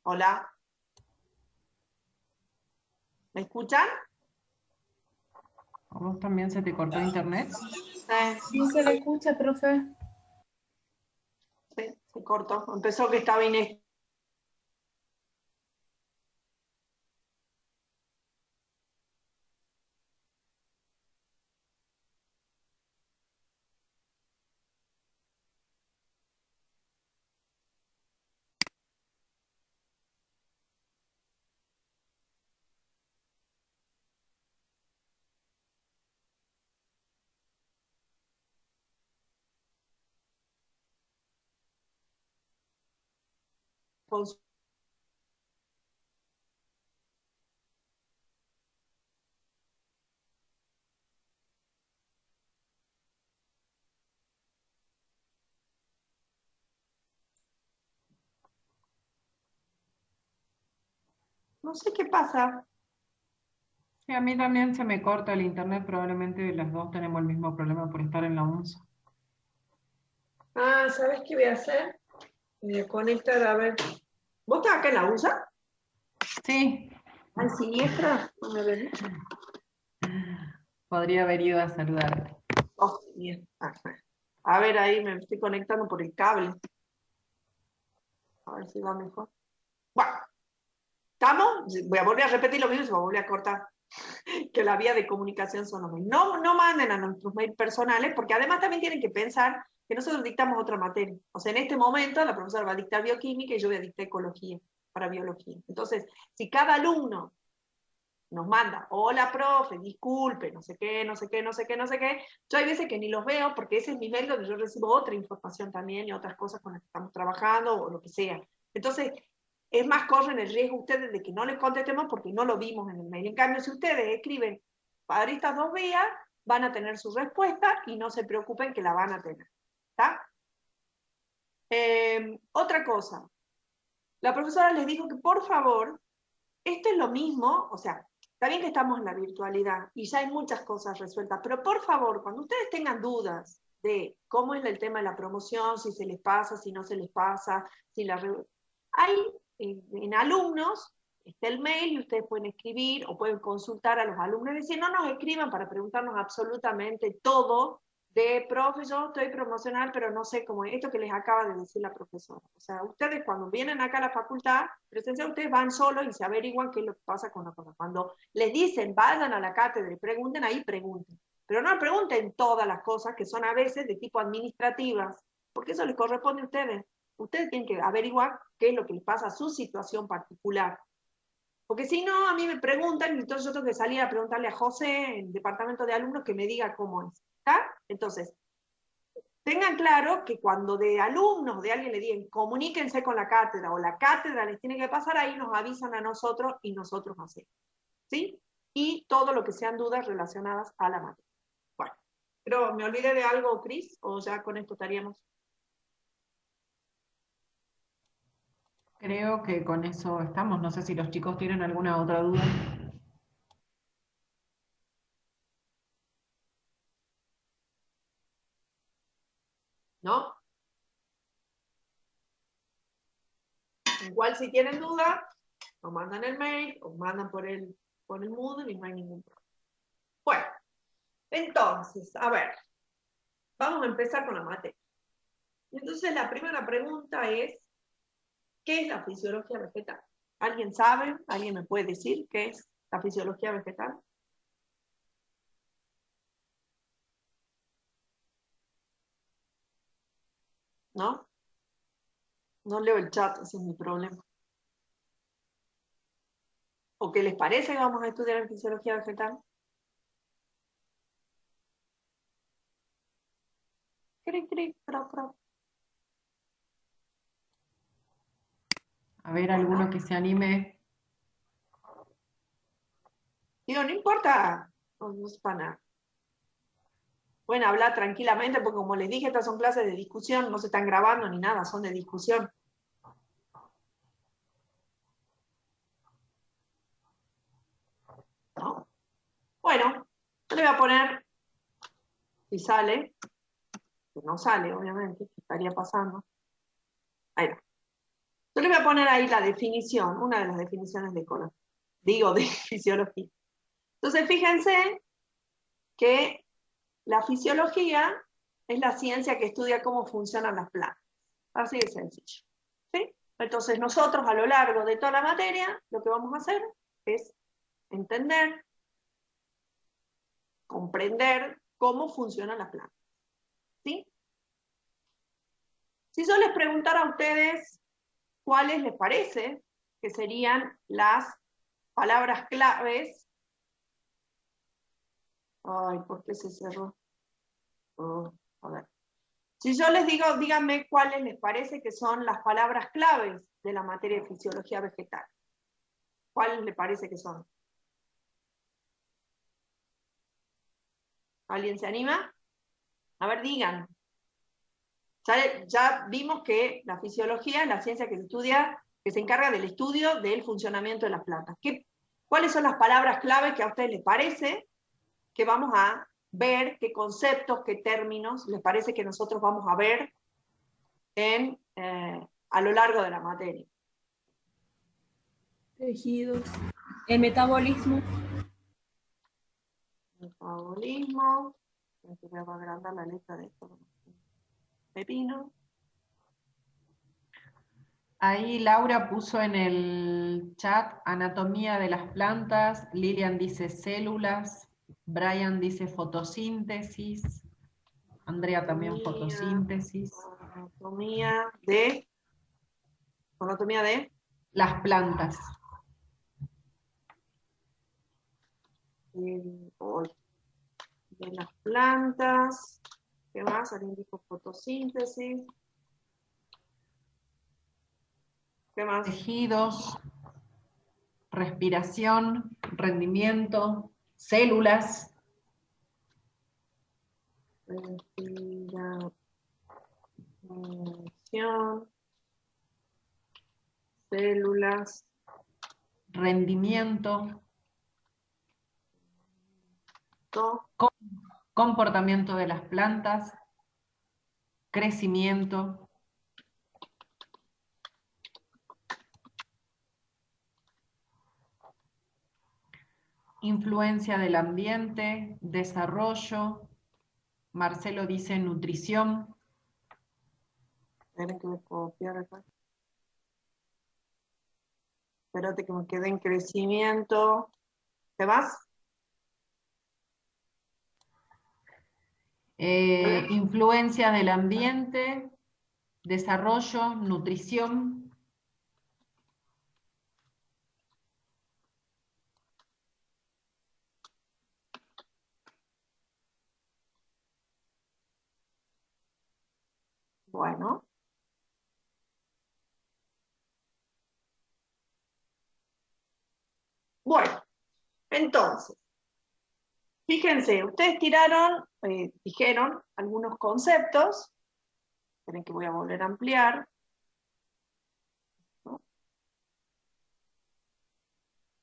Hola. ¿Me escuchan? ¿A vos también se te cortó internet? Sí, se le escucha, profe. Sí, se cortó. Empezó que estaba inestable. No sé qué pasa. Sí, a mí también se me corta el internet, probablemente las dos tenemos el mismo problema por estar en la UNSA. Ah, ¿sabes qué voy a hacer? Voy a conectar, a ver. ¿Vos estás acá en la USA? Sí, Ay, siniestra. A ver. podría haber ido a saludarte. Oh, bien. A ver, ahí me estoy conectando por el cable. A ver si va mejor. Bueno, ¿estamos? Voy a volver a repetir lo mismo y se va a volver a cortar. Que la vía de comunicación son los mails. No manden a nuestros mails personales, porque además también tienen que pensar que nosotros dictamos otra materia. O sea, en este momento la profesora va a dictar bioquímica y yo voy a dictar ecología para biología. Entonces, si cada alumno nos manda, hola profe, disculpe, no sé qué, no sé qué, no sé qué, no sé qué. Yo hay veces que ni los veo porque ese es mi mail donde yo recibo otra información también y otras cosas con las que estamos trabajando o lo que sea. Entonces, es más, corren el riesgo ustedes de que no les contestemos porque no lo vimos en el mail. En cambio, si ustedes escriben para estas 2 vías, van a tener su respuesta y no se preocupen que la van a tener. ¿Está? Otra cosa. La profesora les dijo que por favor, esto es lo mismo, o sea, está bien que estamos en la virtualidad y ya hay muchas cosas resueltas, pero por favor, cuando ustedes tengan dudas de cómo es el tema de la promoción, si se les pasa, si no se les pasa, si la... Hay en alumnos, está el mail y ustedes pueden escribir o pueden consultar a los alumnos y decir, no nos escriban para preguntarnos absolutamente todo de, profe, yo estoy promocional, pero no sé cómo es esto que les acaba de decir la profesora. O sea, ustedes cuando vienen acá a la facultad presencial, ustedes van solos y se averiguan qué es lo que pasa con la cosa. Cuando les dicen, vayan a la cátedra y pregunten, ahí pregunten. Pero no pregunten todas las cosas que son a veces de tipo administrativas, porque eso les corresponde a ustedes. Ustedes tienen que averiguar qué es lo que les pasa a su situación particular. Porque si no, a mí me preguntan, y entonces yo tengo que salir a preguntarle a José, en el departamento de alumnos, que me diga cómo es. ¿Está? Entonces, tengan claro que cuando de alumnos, de alguien le digan, comuníquense con la cátedra, o la cátedra les tiene que pasar, ahí nos avisan a nosotros y nosotros hacemos. ¿Sí? Y todo lo que sean dudas relacionadas a la materia. Bueno, pero ¿me olvidé de algo, Cris? ¿O ya con esto estaríamos? Creo que con eso estamos. No sé si los chicos tienen alguna otra duda. ¿No? Igual si tienen duda, nos mandan el mail, o mandan por el Moodle y no hay ningún problema. Bueno, entonces, a ver, vamos a empezar con la materia. Entonces, la primera pregunta es, ¿qué es la fisiología vegetal? ¿Alguien sabe? ¿Alguien me puede decir qué es la fisiología vegetal? ¿No? No leo el chat, ese es mi problema. ¿O qué les parece que vamos a estudiar en fisiología vegetal? Cric, cric, pro, pro. A ver, Bueno. alguno que se anime. Digo, no importa, no es para nada. Pueden hablar tranquilamente, porque como les dije, estas son clases de discusión, no se están grabando ni nada, son de discusión. ¿No? Bueno, yo le voy a poner, si sale, que no sale, obviamente, que estaría pasando. Ahí va. Yo le voy a poner ahí la definición, una de las definiciones de ecología, digo, de fisiología. Entonces, fíjense que la fisiología es la ciencia que estudia cómo funcionan las plantas. Así de sencillo. ¿Sí? Entonces, nosotros a lo largo de toda la materia, lo que vamos a hacer es entender, comprender cómo funcionan las plantas. ¿Sí? Si yo les preguntara a ustedes cuáles les parece que serían las palabras claves. Ay, ¿por qué se cerró? Oh, a ver. Si yo les digo, díganme cuáles les parece que son las palabras claves de la materia de fisiología vegetal. ¿Cuáles les parece que son? ¿Alguien se anima? A ver, digan. Ya vimos que la fisiología es la ciencia que estudia, que se encarga del estudio del funcionamiento de las plantas. ¿Cuáles son las palabras clave que a ustedes les parece que vamos a ver? ¿Qué conceptos, qué términos les parece que nosotros vamos a ver a lo largo de la materia? Tejidos. El metabolismo. Metabolismo. Voy a agrandar la letra de esto. Pepino. Ahí Laura puso en el chat anatomía de las plantas, Lilian dice células, Brian dice fotosíntesis, Andrea también fotosíntesis. Anatomía de las plantas. hoy, de las plantas. ¿Qué más? Alguien dijo fotosíntesis. ¿Qué más? Tejidos, respiración, rendimiento, células. Respiración, células, Rendimiento, todo. comportamiento de las plantas, crecimiento, influencia del ambiente, desarrollo. Marcelo dice nutrición, Esperen que me puedo copiar acá. Espérate que me quede en crecimiento. ¿Te vas? influencia del ambiente, desarrollo, nutrición, Bueno. Bueno, entonces, fíjense, ustedes dijeron algunos conceptos. Esperen que voy a volver a ampliar.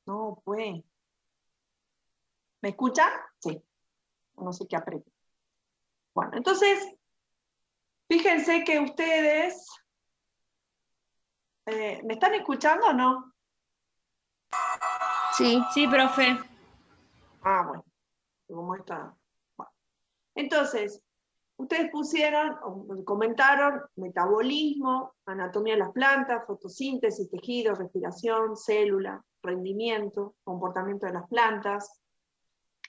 No, pues. ¿Me escuchan? Sí. No sé qué apreté. Bueno, entonces, fíjense que ustedes... ¿me están escuchando o no? Sí. Sí, profe. Ah, bueno. ¿Cómo está? Bueno. Entonces, ustedes pusieron, o comentaron, metabolismo, anatomía de las plantas, fotosíntesis, tejido, respiración, célula, rendimiento, comportamiento de las plantas,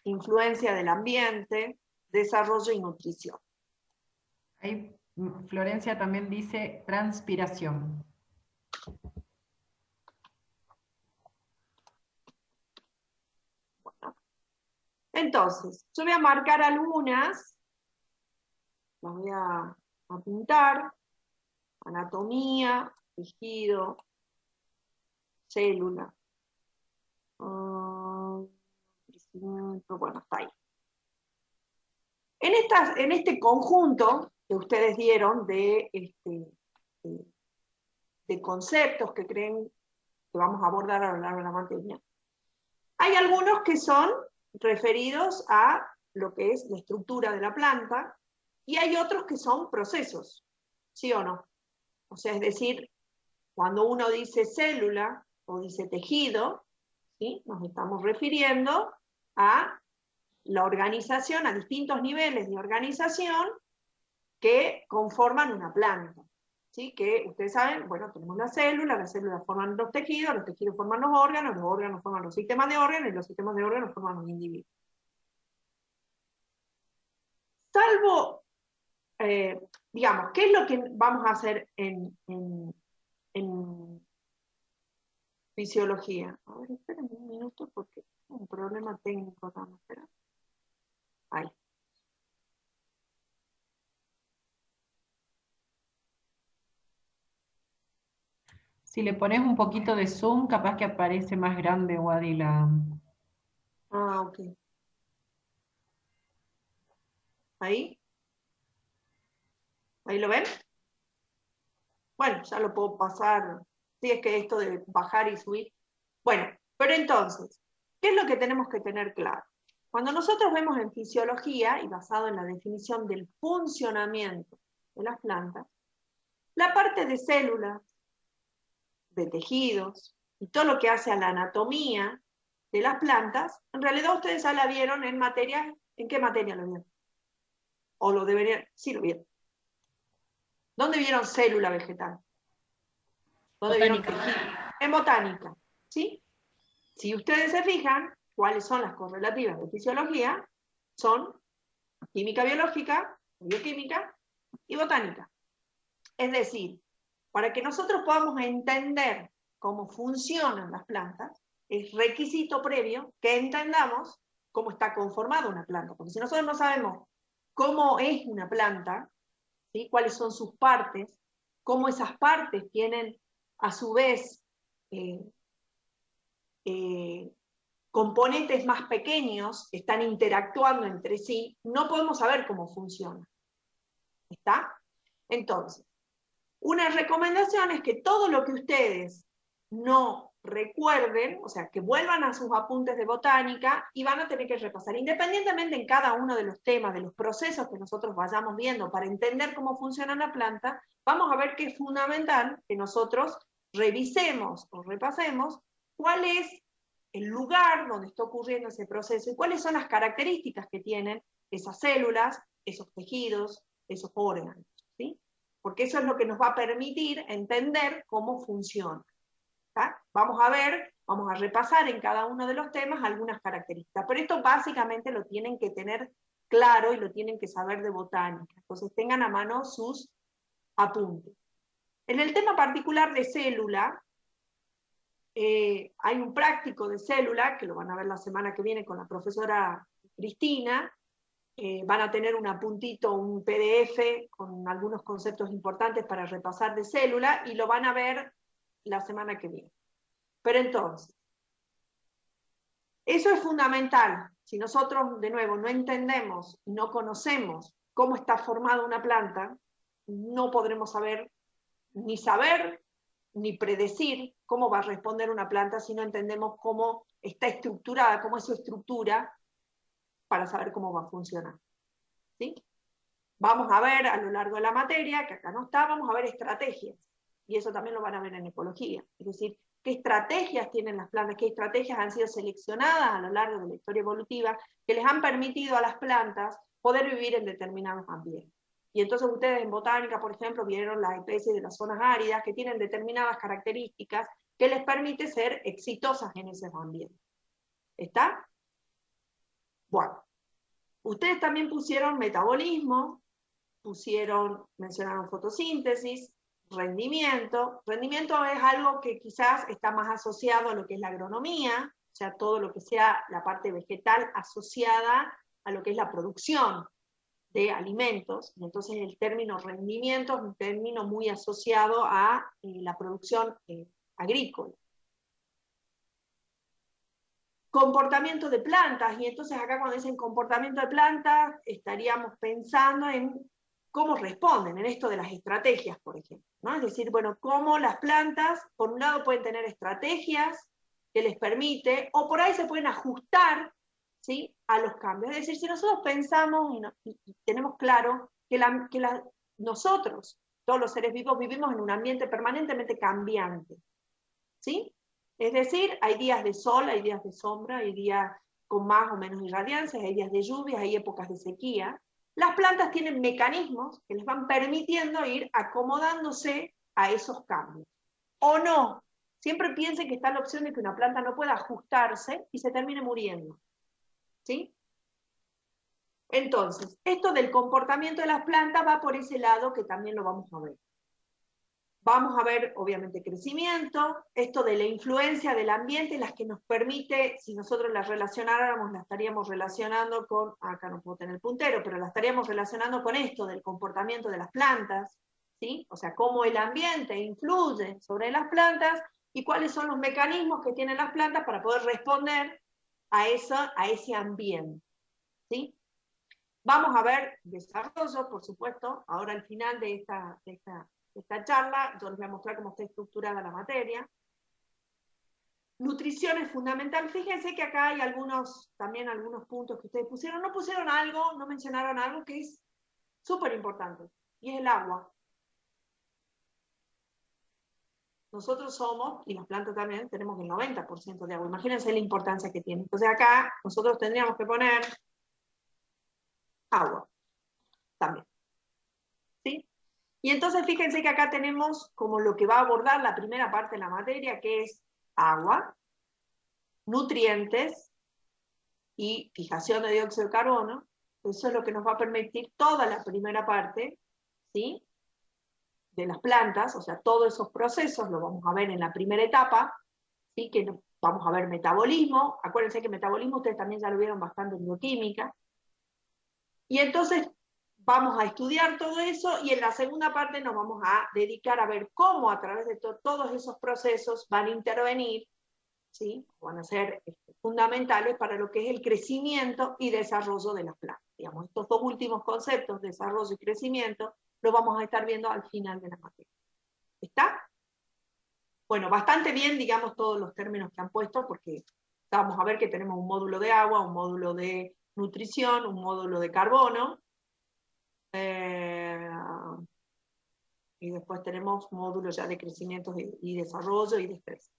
influencia del ambiente, desarrollo y nutrición. Ahí Florencia también dice transpiración. Bueno. Entonces, yo voy a marcar algunas, las voy a pintar, anatomía, tejido, célula, crecimiento, bueno, está ahí. En este conjunto que ustedes dieron de conceptos que creen que vamos a abordar a lo largo de la materia, hay algunos que son referidos a lo que es la estructura de la planta y hay otros que son procesos, ¿sí o no? O sea, es decir, cuando uno dice célula o dice tejido, ¿sí? Nos estamos refiriendo a la organización, a distintos niveles de organización que conforman una planta. ¿Sí? Que ustedes saben, bueno, tenemos las células forman los tejidos forman los órganos forman los sistemas de órganos y los sistemas de órganos forman los individuos. Salvo, digamos, ¿qué es lo que vamos a hacer en fisiología? A ver, esperen un minuto porque tengo un problema técnico acá, ¿no? Espera. Ahí. Si le pones un poquito de zoom, capaz que aparece más grande, Wadi, la... Ah, ok. Ahí. ¿Ahí lo ven? Bueno, ya lo puedo pasar. Sí, es que esto de bajar y subir. Bueno, pero entonces, ¿qué es lo que tenemos que tener claro? Cuando nosotros vemos en fisiología, y basado en la definición del funcionamiento de las plantas, la parte de células, de tejidos, y todo lo que hace a la anatomía de las plantas, en realidad ustedes ya la vieron en materia, ¿en qué materia lo vieron? O lo deberían, sí lo vieron. ¿Dónde vieron célula vegetal? ¿Dónde vieron tejido? En botánica, ¿sí? Si ustedes se fijan, ¿cuáles son las correlativas de fisiología? Son química biológica, bioquímica y botánica. Es decir, para que nosotros podamos entender cómo funcionan las plantas, es requisito previo que entendamos cómo está conformada una planta. Porque si nosotros no sabemos cómo es una planta, ¿sí? Cuáles son sus partes, cómo esas partes tienen a su vez componentes más pequeños que están interactuando entre sí, no podemos saber cómo funciona. ¿Está? Entonces, una recomendación es que todo lo que ustedes no recuerden, o sea, que vuelvan a sus apuntes de botánica y van a tener que repasar, independientemente en cada uno de los temas, de los procesos que nosotros vayamos viendo para entender cómo funciona la planta, vamos a ver que es fundamental que nosotros revisemos o repasemos cuál es el lugar donde está ocurriendo ese proceso y cuáles son las características que tienen esas células, esos tejidos, esos órganos, ¿sí? Porque eso es lo que nos va a permitir entender cómo funciona. ¿Tá? Vamos a repasar en cada uno de los temas algunas características, pero esto básicamente lo tienen que tener claro y lo tienen que saber de botánica, entonces tengan a mano sus apuntes. En el tema particular de célula, hay un práctico de célula, que lo van a ver la semana que viene con la profesora Cristina, van a tener un apuntito, un PDF con algunos conceptos importantes para repasar de célula, y lo van a ver la semana que viene. Pero entonces, eso es fundamental. Si nosotros, de nuevo, no entendemos, no conocemos cómo está formada una planta, no podremos saber ni predecir cómo va a responder una planta si no entendemos cómo está estructurada, cómo es su estructura, para saber cómo va a funcionar. ¿Sí? Vamos a ver a lo largo de la materia, que acá no está, vamos a ver estrategias. Y eso también lo van a ver en ecología. Es decir, qué estrategias tienen las plantas, qué estrategias han sido seleccionadas a lo largo de la historia evolutiva que les han permitido a las plantas poder vivir en determinados ambientes. Y entonces ustedes en botánica, por ejemplo, vieron las especies de las zonas áridas que tienen determinadas características que les permite ser exitosas en esos ambientes. ¿Está? Bueno, ustedes también pusieron metabolismo, mencionaron fotosíntesis, rendimiento. Rendimiento es algo que quizás está más asociado a lo que es la agronomía, o sea, todo lo que sea la parte vegetal asociada a lo que es la producción de alimentos. Y entonces el término rendimiento es un término muy asociado a la producción agrícola. Comportamiento de plantas, y entonces acá cuando dicen comportamiento de plantas, estaríamos pensando en cómo responden, en esto de las estrategias, por ejemplo, ¿no? Es decir, bueno, cómo las plantas, por un lado pueden tener estrategias que les permite, o por ahí se pueden ajustar, ¿sí?, a los cambios. Es decir, si nosotros pensamos y tenemos claro que nosotros, todos los seres vivos, vivimos en un ambiente permanentemente cambiante, ¿sí? Es decir, hay días de sol, hay días de sombra, hay días con más o menos irradiancia, hay días de lluvias, hay épocas de sequía. Las plantas tienen mecanismos que les van permitiendo ir acomodándose a esos cambios. O no, siempre piensen que está la opción de que una planta no pueda ajustarse y se termine muriendo. ¿Sí? Entonces, esto del comportamiento de las plantas va por ese lado que también lo vamos a ver. Vamos a ver, obviamente, crecimiento, esto de la influencia del ambiente, las que nos permite, si nosotros las relacionáramos, las estaríamos relacionando con, acá no puedo tener el puntero, pero las estaríamos relacionando con esto del comportamiento de las plantas, ¿sí? O sea, cómo el ambiente influye sobre las plantas y cuáles son los mecanismos que tienen las plantas para poder responder a ese ambiente, ¿sí? Vamos a ver desarrollo, por supuesto, ahora al final de esta charla, yo les voy a mostrar cómo está estructurada la materia. Nutrición es fundamental. Fíjense que acá hay también algunos puntos que ustedes pusieron. No mencionaron algo que es súper importante, y es el agua. Nosotros somos, y las plantas también, tenemos el 90% de agua. Imagínense la importancia que tiene. Entonces acá nosotros tendríamos que poner agua también. ¿Sí? Y entonces fíjense que acá tenemos como lo que va a abordar la primera parte de la materia, que es agua, nutrientes y fijación de dióxido de carbono. Eso es lo que nos va a permitir toda la primera parte, ¿sí?, de las plantas, o sea, todos esos procesos, lo vamos a ver en la primera etapa, ¿sí?, que vamos a ver metabolismo. Acuérdense que metabolismo ustedes también ya lo vieron bastante en bioquímica. Y entonces vamos a estudiar todo eso y en la segunda parte nos vamos a dedicar a ver cómo a través de todos esos procesos van a intervenir, ¿sí? Van a ser fundamentales para lo que es el crecimiento y desarrollo de las plantas. Digamos, estos dos últimos conceptos, desarrollo y crecimiento, los vamos a estar viendo al final de la materia. ¿Está? Bueno, bastante bien, digamos, todos los términos que han puesto, porque vamos a ver que tenemos un módulo de agua, un módulo de nutrición, un módulo de carbono, y después tenemos módulos ya de crecimiento y desarrollo y de estrés.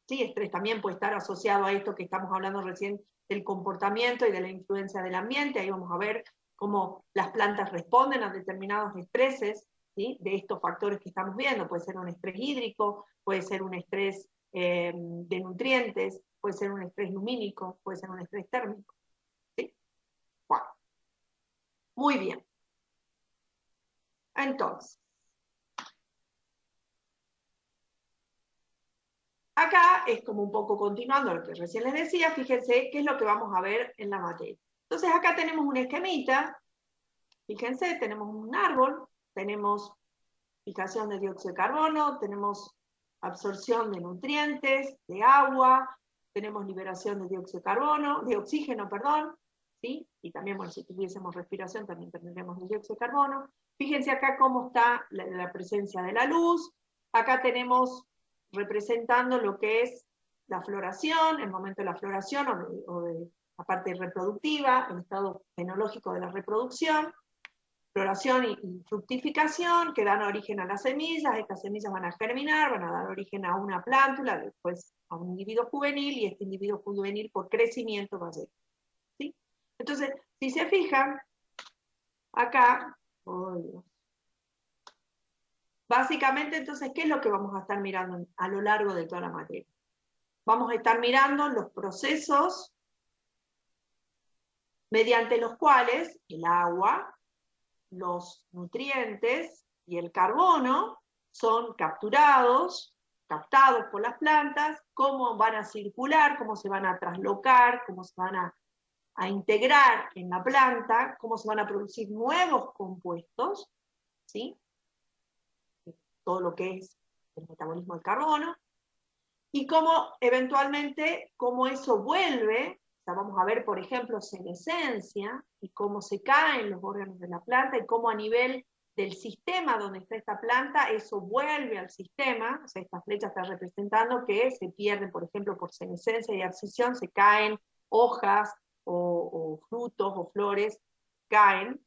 Sí, estrés también puede estar asociado a esto que estamos hablando recién del comportamiento y de la influencia del ambiente. Ahí vamos a ver cómo las plantas responden a determinados estreses, ¿sí? De estos factores que estamos viendo. Puede ser un estrés hídrico, puede ser un estrés de nutrientes, puede ser un estrés lumínico, puede ser un estrés térmico. ¿Sí? Bueno. Muy bien. Entonces, acá es como un poco continuando lo que recién les decía, fíjense qué es lo que vamos a ver en la materia. Entonces acá tenemos un esquemita, fíjense, tenemos un árbol, tenemos fijación de dióxido de carbono, tenemos absorción de nutrientes, de agua, tenemos liberación de dióxido de carbono, de oxígeno, perdón, ¿sí? Y también, bueno, si tuviésemos respiración también tendríamos el dióxido de carbono. Fíjense acá cómo está la presencia de la luz. Acá tenemos representando lo que es la floración, el momento de la floración o de la parte reproductiva, el estado fenológico de la reproducción, floración y fructificación, que dan origen a las semillas. Estas semillas van a germinar, van a dar origen a una plántula, después a un individuo juvenil, y este individuo juvenil por crecimiento va a ser. ¿Sí? Entonces, si se fijan, acá, básicamente, entonces, ¿qué es lo que vamos a estar mirando a lo largo de toda la materia? Vamos a estar mirando los procesos mediante los cuales el agua, los nutrientes y el carbono son captados por las plantas, cómo van a circular, cómo se van a traslocar, cómo se van a integrar en la planta, cómo se van a producir nuevos compuestos, ¿sí? Todo lo que es el metabolismo del carbono, y cómo eventualmente, cómo eso vuelve, o sea, vamos a ver, por ejemplo, senescencia, y cómo se caen los órganos de la planta, y cómo a nivel del sistema donde está esta planta, eso vuelve al sistema. O sea, esta flecha está representando que se pierden, por ejemplo, por senescencia y abscisión, se caen hojas, o frutos, o flores, caen.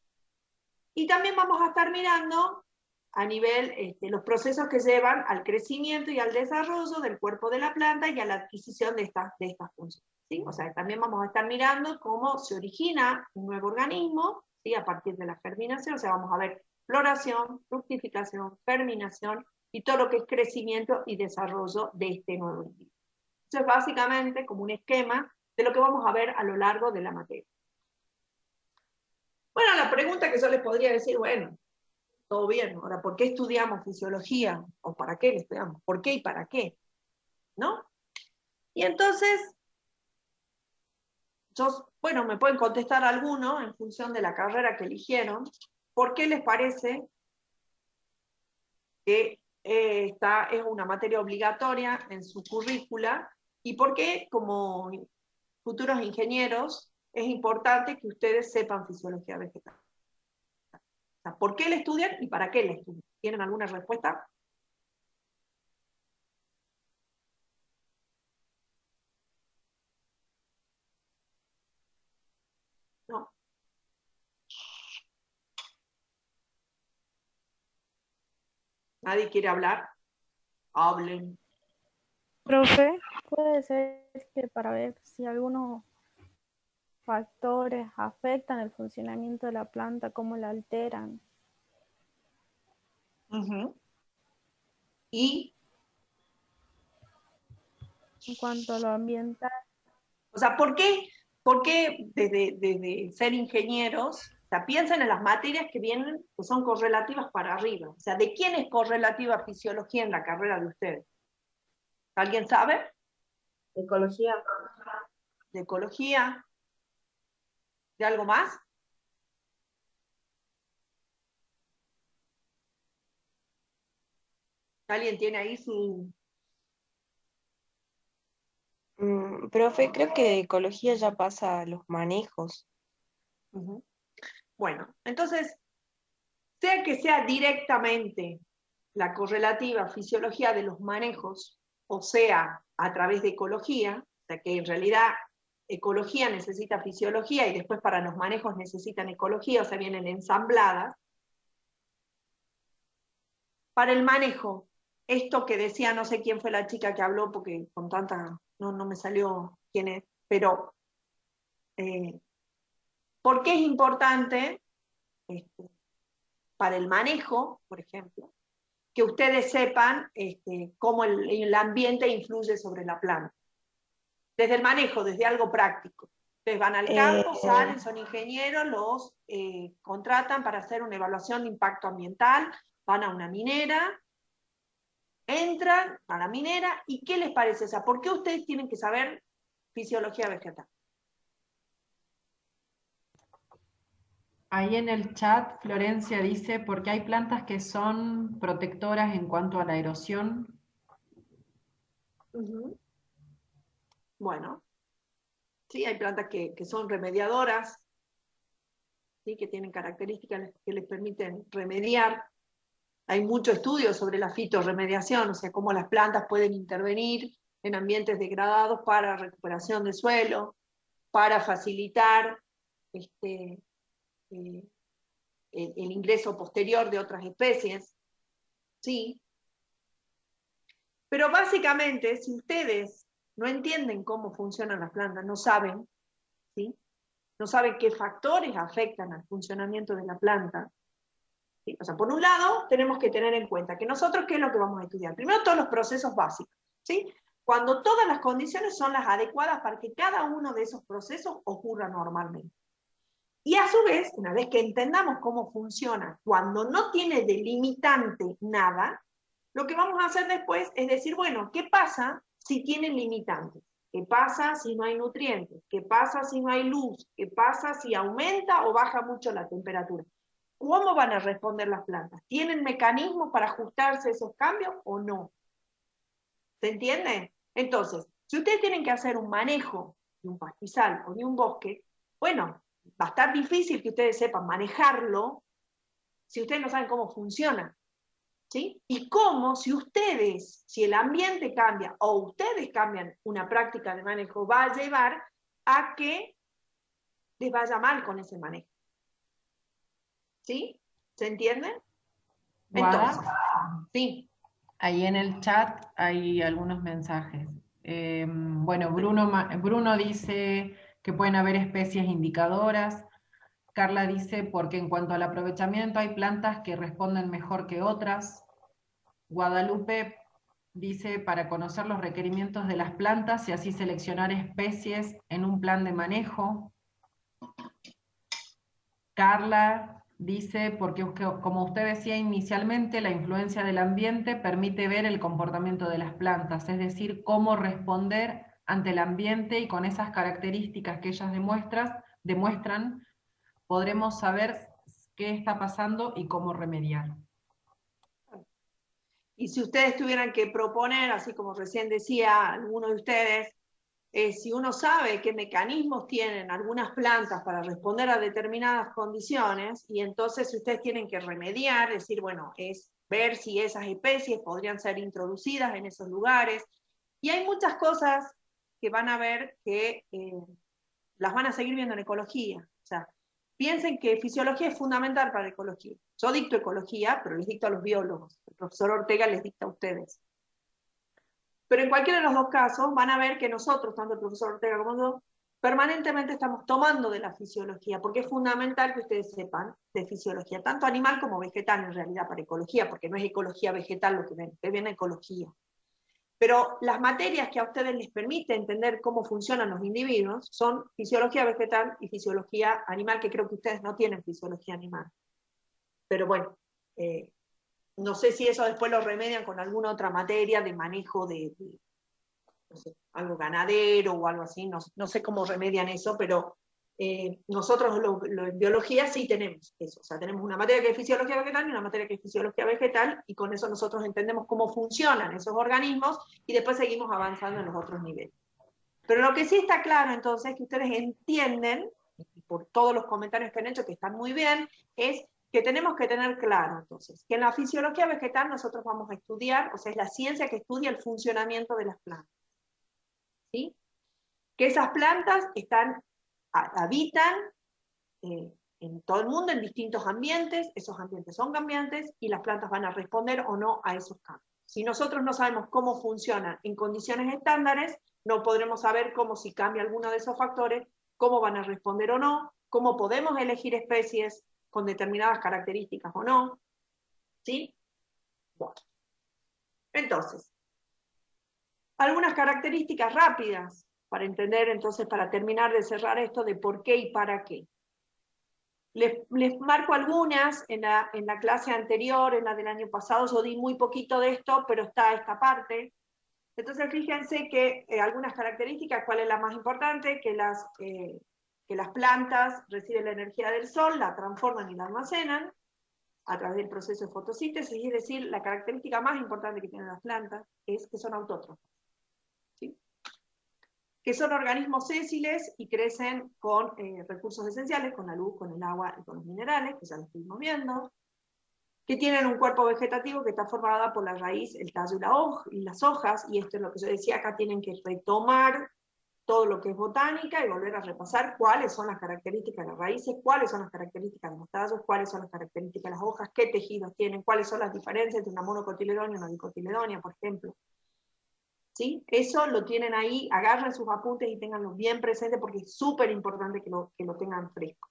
Y también vamos a estar mirando a nivel, los procesos que llevan al crecimiento y al desarrollo del cuerpo de la planta y a la adquisición de estas funciones, ¿sí? O sea, también vamos a estar mirando cómo se origina un nuevo organismo, ¿sí? A partir de la germinación. O sea, vamos a ver floración, fructificación, germinación y todo lo que es crecimiento y desarrollo de este nuevo individuo. Eso es básicamente como un esquema de lo que vamos a ver a lo largo de la materia. Bueno, la pregunta que yo les podría decir, bueno, todo bien, ahora, ¿por qué estudiamos fisiología? ¿O para qué le estudiamos? ¿Por qué y para qué? ¿No? Y entonces, bueno, me pueden contestar alguno en función de la carrera que eligieron. ¿Por qué les parece que esta es una materia obligatoria en su currícula? ¿Y por qué, como futuros ingenieros, es importante que ustedes sepan fisiología vegetal? O sea, ¿por qué la estudian y para qué la estudian? ¿Tienen alguna respuesta? No. ¿Nadie quiere hablar? Hablen. Profe, puede ser que para ver si algunos factores afectan el funcionamiento de la planta, cómo la alteran. Y en cuanto a lo ambiental. O sea, ¿por qué desde ser ingenieros, o sea, piensan en las materias que vienen, que son correlativas para arriba? O sea, ¿de quién es correlativa fisiología en la carrera de ustedes? ¿Alguien sabe? Ecología. De ecología. ¿De algo más? ¿Alguien tiene ahí su...? Profe, creo que de ecología ya pasa a los manejos. Ujú. Bueno, entonces, sea que sea directamente la correlativa fisiología de los manejos, o sea, a través de ecología, o sea que en realidad ecología necesita fisiología y después para los manejos necesitan ecología, o sea, vienen ensambladas. Para el manejo, esto que decía, no sé quién fue la chica que habló, porque con tanta, no me salió quién es, pero ¿por qué es importante para el manejo, por ejemplo, que ustedes sepan cómo el ambiente influye sobre la planta? Desde el manejo, desde algo práctico. Ustedes van al campo, salen, son ingenieros, los contratan para hacer una evaluación de impacto ambiental, van a una minera, entran a la minera, ¿y qué les parece? O sea, ¿por qué ustedes tienen que saber fisiología vegetal? Ahí en el chat, Florencia dice, porque hay plantas que son protectoras en cuanto a la erosión. Bueno, sí, hay plantas que son remediadoras, ¿sí? Que tienen características que les permiten remediar. Hay mucho estudio sobre la fitorremediación, o sea, cómo las plantas pueden intervenir en ambientes degradados para recuperación de suelo, para facilitar el ingreso posterior de otras especies, ¿sí? Pero básicamente, si ustedes no entienden cómo funcionan las plantas, no saben, ¿sí? No saben qué factores afectan al funcionamiento de la planta, ¿sí? O sea, por un lado, tenemos que tener en cuenta que nosotros, ¿qué es lo que vamos a estudiar? Primero, todos los procesos básicos, ¿sí? Cuando todas las condiciones son las adecuadas para que cada uno de esos procesos ocurra normalmente. Y a su vez, una vez que entendamos cómo funciona, cuando no tiene delimitante nada, lo que vamos a hacer después es decir, bueno, ¿qué pasa si tiene limitantes? ¿Qué pasa si no hay nutrientes? ¿Qué pasa si no hay luz? ¿Qué pasa si aumenta o baja mucho la temperatura? ¿Cómo van a responder las plantas? ¿Tienen mecanismos para ajustarse a esos cambios o no? ¿Se entiende? Entonces, si ustedes tienen que hacer un manejo de un pastizal o de un bosque, bueno, va a estar difícil que ustedes sepan manejarlo si ustedes no saben cómo funciona, ¿sí? Y cómo, si el ambiente cambia o ustedes cambian una práctica de manejo, va a llevar a que les vaya mal con ese manejo. ¿Sí? ¿Se entiende? Guada, Entonces, sí. ahí en el chat hay algunos mensajes. Bueno, Bruno dice que pueden haber especies indicadoras. Carla dice, porque en cuanto al aprovechamiento hay plantas que responden mejor que otras. Guadalupe dice, para conocer los requerimientos de las plantas y así seleccionar especies en un plan de manejo. Carla dice, porque como usted decía inicialmente, la influencia del ambiente permite ver el comportamiento de las plantas, es decir, cómo responder ante el ambiente, y con esas características que ellas demuestran, podremos saber qué está pasando y cómo remediar. Y si ustedes tuvieran que proponer, así como recién decía alguno de ustedes, si uno sabe qué mecanismos tienen algunas plantas para responder a determinadas condiciones, y entonces si ustedes tienen que remediar, decir, bueno, es ver si esas especies podrían ser introducidas en esos lugares. Y hay muchas cosas que van a ver que las van a seguir viendo en ecología. O sea, piensen que fisiología es fundamental para la ecología. Yo dicto ecología, pero les dicto a los biólogos. El profesor Ortega les dicta a ustedes. Pero en cualquiera de los dos casos van a ver que nosotros, tanto el profesor Ortega como yo, permanentemente estamos tomando de la fisiología, porque es fundamental que ustedes sepan de fisiología, tanto animal como vegetal en realidad para ecología, porque no es ecología vegetal lo que ven, que viene ecología. Pero las materias que a ustedes les permite entender cómo funcionan los individuos son fisiología vegetal y fisiología animal, que creo que ustedes no tienen fisiología animal. Pero bueno, no sé si eso después lo remedian con alguna otra materia de manejo de no sé, algo ganadero o algo así, no sé cómo remedian eso, pero nosotros en biología sí tenemos eso, o sea, tenemos una materia que es fisiología vegetal y una materia que es fisiología vegetal, y con eso nosotros entendemos cómo funcionan esos organismos, y después seguimos avanzando en los otros niveles. Pero lo que sí está claro entonces, que ustedes entienden, por todos los comentarios que han hecho, que están muy bien, es que tenemos que tener claro entonces, que en la fisiología vegetal nosotros vamos a estudiar, o sea, es la ciencia que estudia el funcionamiento de las plantas, ¿sí? Que esas plantas habitan en todo el mundo, en distintos ambientes, esos ambientes son cambiantes, y las plantas van a responder o no a esos cambios. Si nosotros no sabemos cómo funcionan en condiciones estándares, no podremos saber cómo, si cambia alguno de esos factores, cómo van a responder o no, cómo podemos elegir especies con determinadas características o no, ¿sí? Bueno. Entonces, algunas características rápidas para entender, entonces, para terminar de cerrar esto de por qué y para qué. Les marco algunas, en la clase anterior, en la del año pasado, yo di muy poquito de esto, pero está esta parte. Entonces, fíjense que algunas características, ¿cuál es la más importante? Que las plantas reciben la energía del sol, la transforman y la almacenan a través del proceso de fotosíntesis, es decir, la característica más importante que tienen las plantas es que son autótrofas, ¿sí? Que son organismos sésiles y crecen con recursos esenciales, con la luz, con el agua y con los minerales, que ya lo estuvimos viendo, que tienen un cuerpo vegetativo que está formado por la raíz, el tallo y las hojas, y esto es lo que yo decía, acá tienen que retomar todo lo que es botánica y volver a repasar cuáles son las características de las raíces, cuáles son las características de los tallos, cuáles son las características de las hojas, qué tejidos tienen, cuáles son las diferencias entre una monocotiledonia y una dicotiledonia, por ejemplo. ¿Sí? Eso lo tienen ahí, agarren sus apuntes y tenganlo bien presente, porque es súper importante que lo tengan fresco.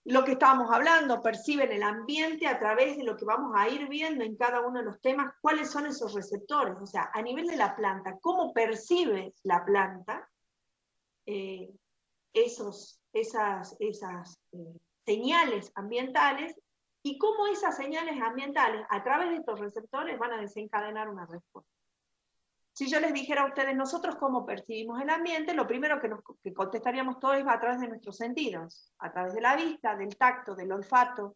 Lo que estábamos hablando, perciben el ambiente a través de lo que vamos a ir viendo en cada uno de los temas, cuáles son esos receptores, o sea, a nivel de la planta, cómo percibe la planta esas señales ambientales, y cómo esas señales ambientales a través de estos receptores van a desencadenar una respuesta. Si yo les dijera a ustedes, nosotros cómo percibimos el ambiente, lo primero que contestaríamos todos es a través de nuestros sentidos, a través de la vista, del tacto, del olfato,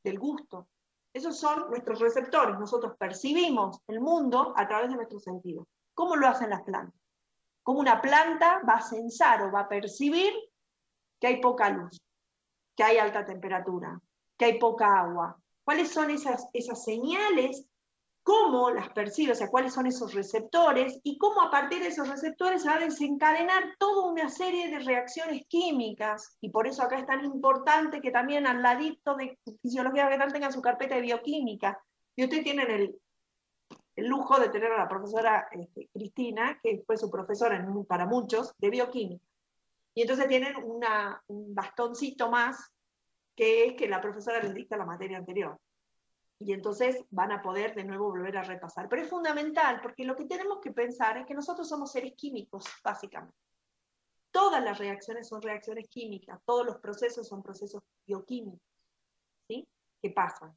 del gusto. Esos son nuestros receptores, nosotros percibimos el mundo a través de nuestros sentidos. ¿Cómo lo hacen las plantas? ¿Cómo una planta va a sensar o va a percibir que hay poca luz, que hay alta temperatura, que hay poca agua? ¿Cuáles son esas señales? ¿Cómo las percibe? O sea, cuáles son esos receptores, y cómo a partir de esos receptores se va a desencadenar toda una serie de reacciones químicas. Y por eso acá es tan importante que también al ladito de fisiología vegetal tengan su carpeta de bioquímica. Y ustedes tienen el lujo de tener a la profesora Cristina, que fue su profesora para muchos, de bioquímica. Y entonces tienen un bastoncito más, que es que la profesora les dicta la materia anterior. Y entonces van a poder de nuevo volver a repasar. Pero es fundamental, porque lo que tenemos que pensar es que nosotros somos seres químicos, básicamente. Todas las reacciones son reacciones químicas, todos los procesos son procesos bioquímicos, ¿sí? Que pasan.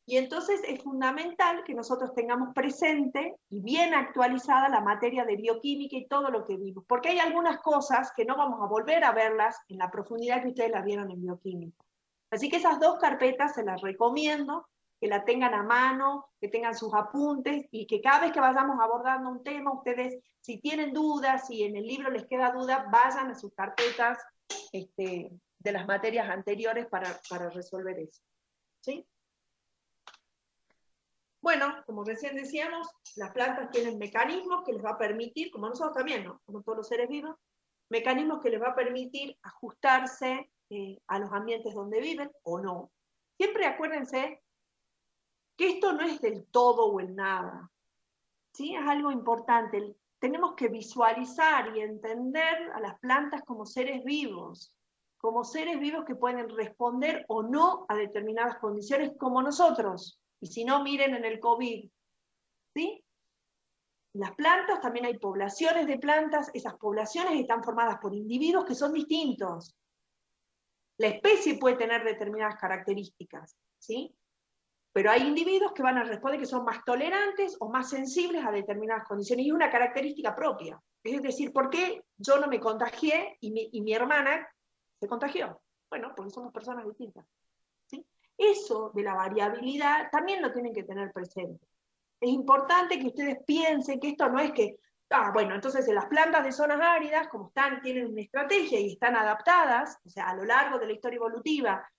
Y entonces es fundamental que nosotros tengamos presente y bien actualizada la materia de bioquímica y todo lo que vimos, porque hay algunas cosas que no vamos a volver a verlas en la profundidad que ustedes las vieron en bioquímica. Así que esas dos carpetas se las recomiendo, que la tengan a mano, que tengan sus apuntes, y que cada vez que vayamos abordando un tema, ustedes, si tienen dudas, si en el libro les queda duda, vayan a sus carpetas de las materias anteriores para resolver eso. ¿Sí? Bueno, como recién decíamos, las plantas tienen mecanismos que les va a permitir, como nosotros también, ¿no? Como todos los seres vivos, mecanismos que les va a permitir ajustarse a los ambientes donde viven o no. Siempre acuérdense que esto no es del todo o el nada, ¿sí? Es algo importante. Tenemos que visualizar y entender a las plantas como seres vivos que pueden responder o no a determinadas condiciones como nosotros. Y si no, miren en el COVID, ¿sí? Las plantas, también hay poblaciones de plantas, esas poblaciones están formadas por individuos que son distintos. La especie puede tener determinadas características, ¿sí? Pero hay individuos que van a responder que son más tolerantes o más sensibles a determinadas condiciones, y es una característica propia. Es decir, ¿por qué yo no me contagié y mi hermana se contagió? Bueno, porque somos personas distintas. ¿Sí? Eso de la variabilidad también lo tienen que tener presente. Es importante que ustedes piensen que esto no es que, bueno, entonces en las plantas de zonas áridas, como tienen una estrategia y están adaptadas, o sea, a lo largo de la historia evolutiva,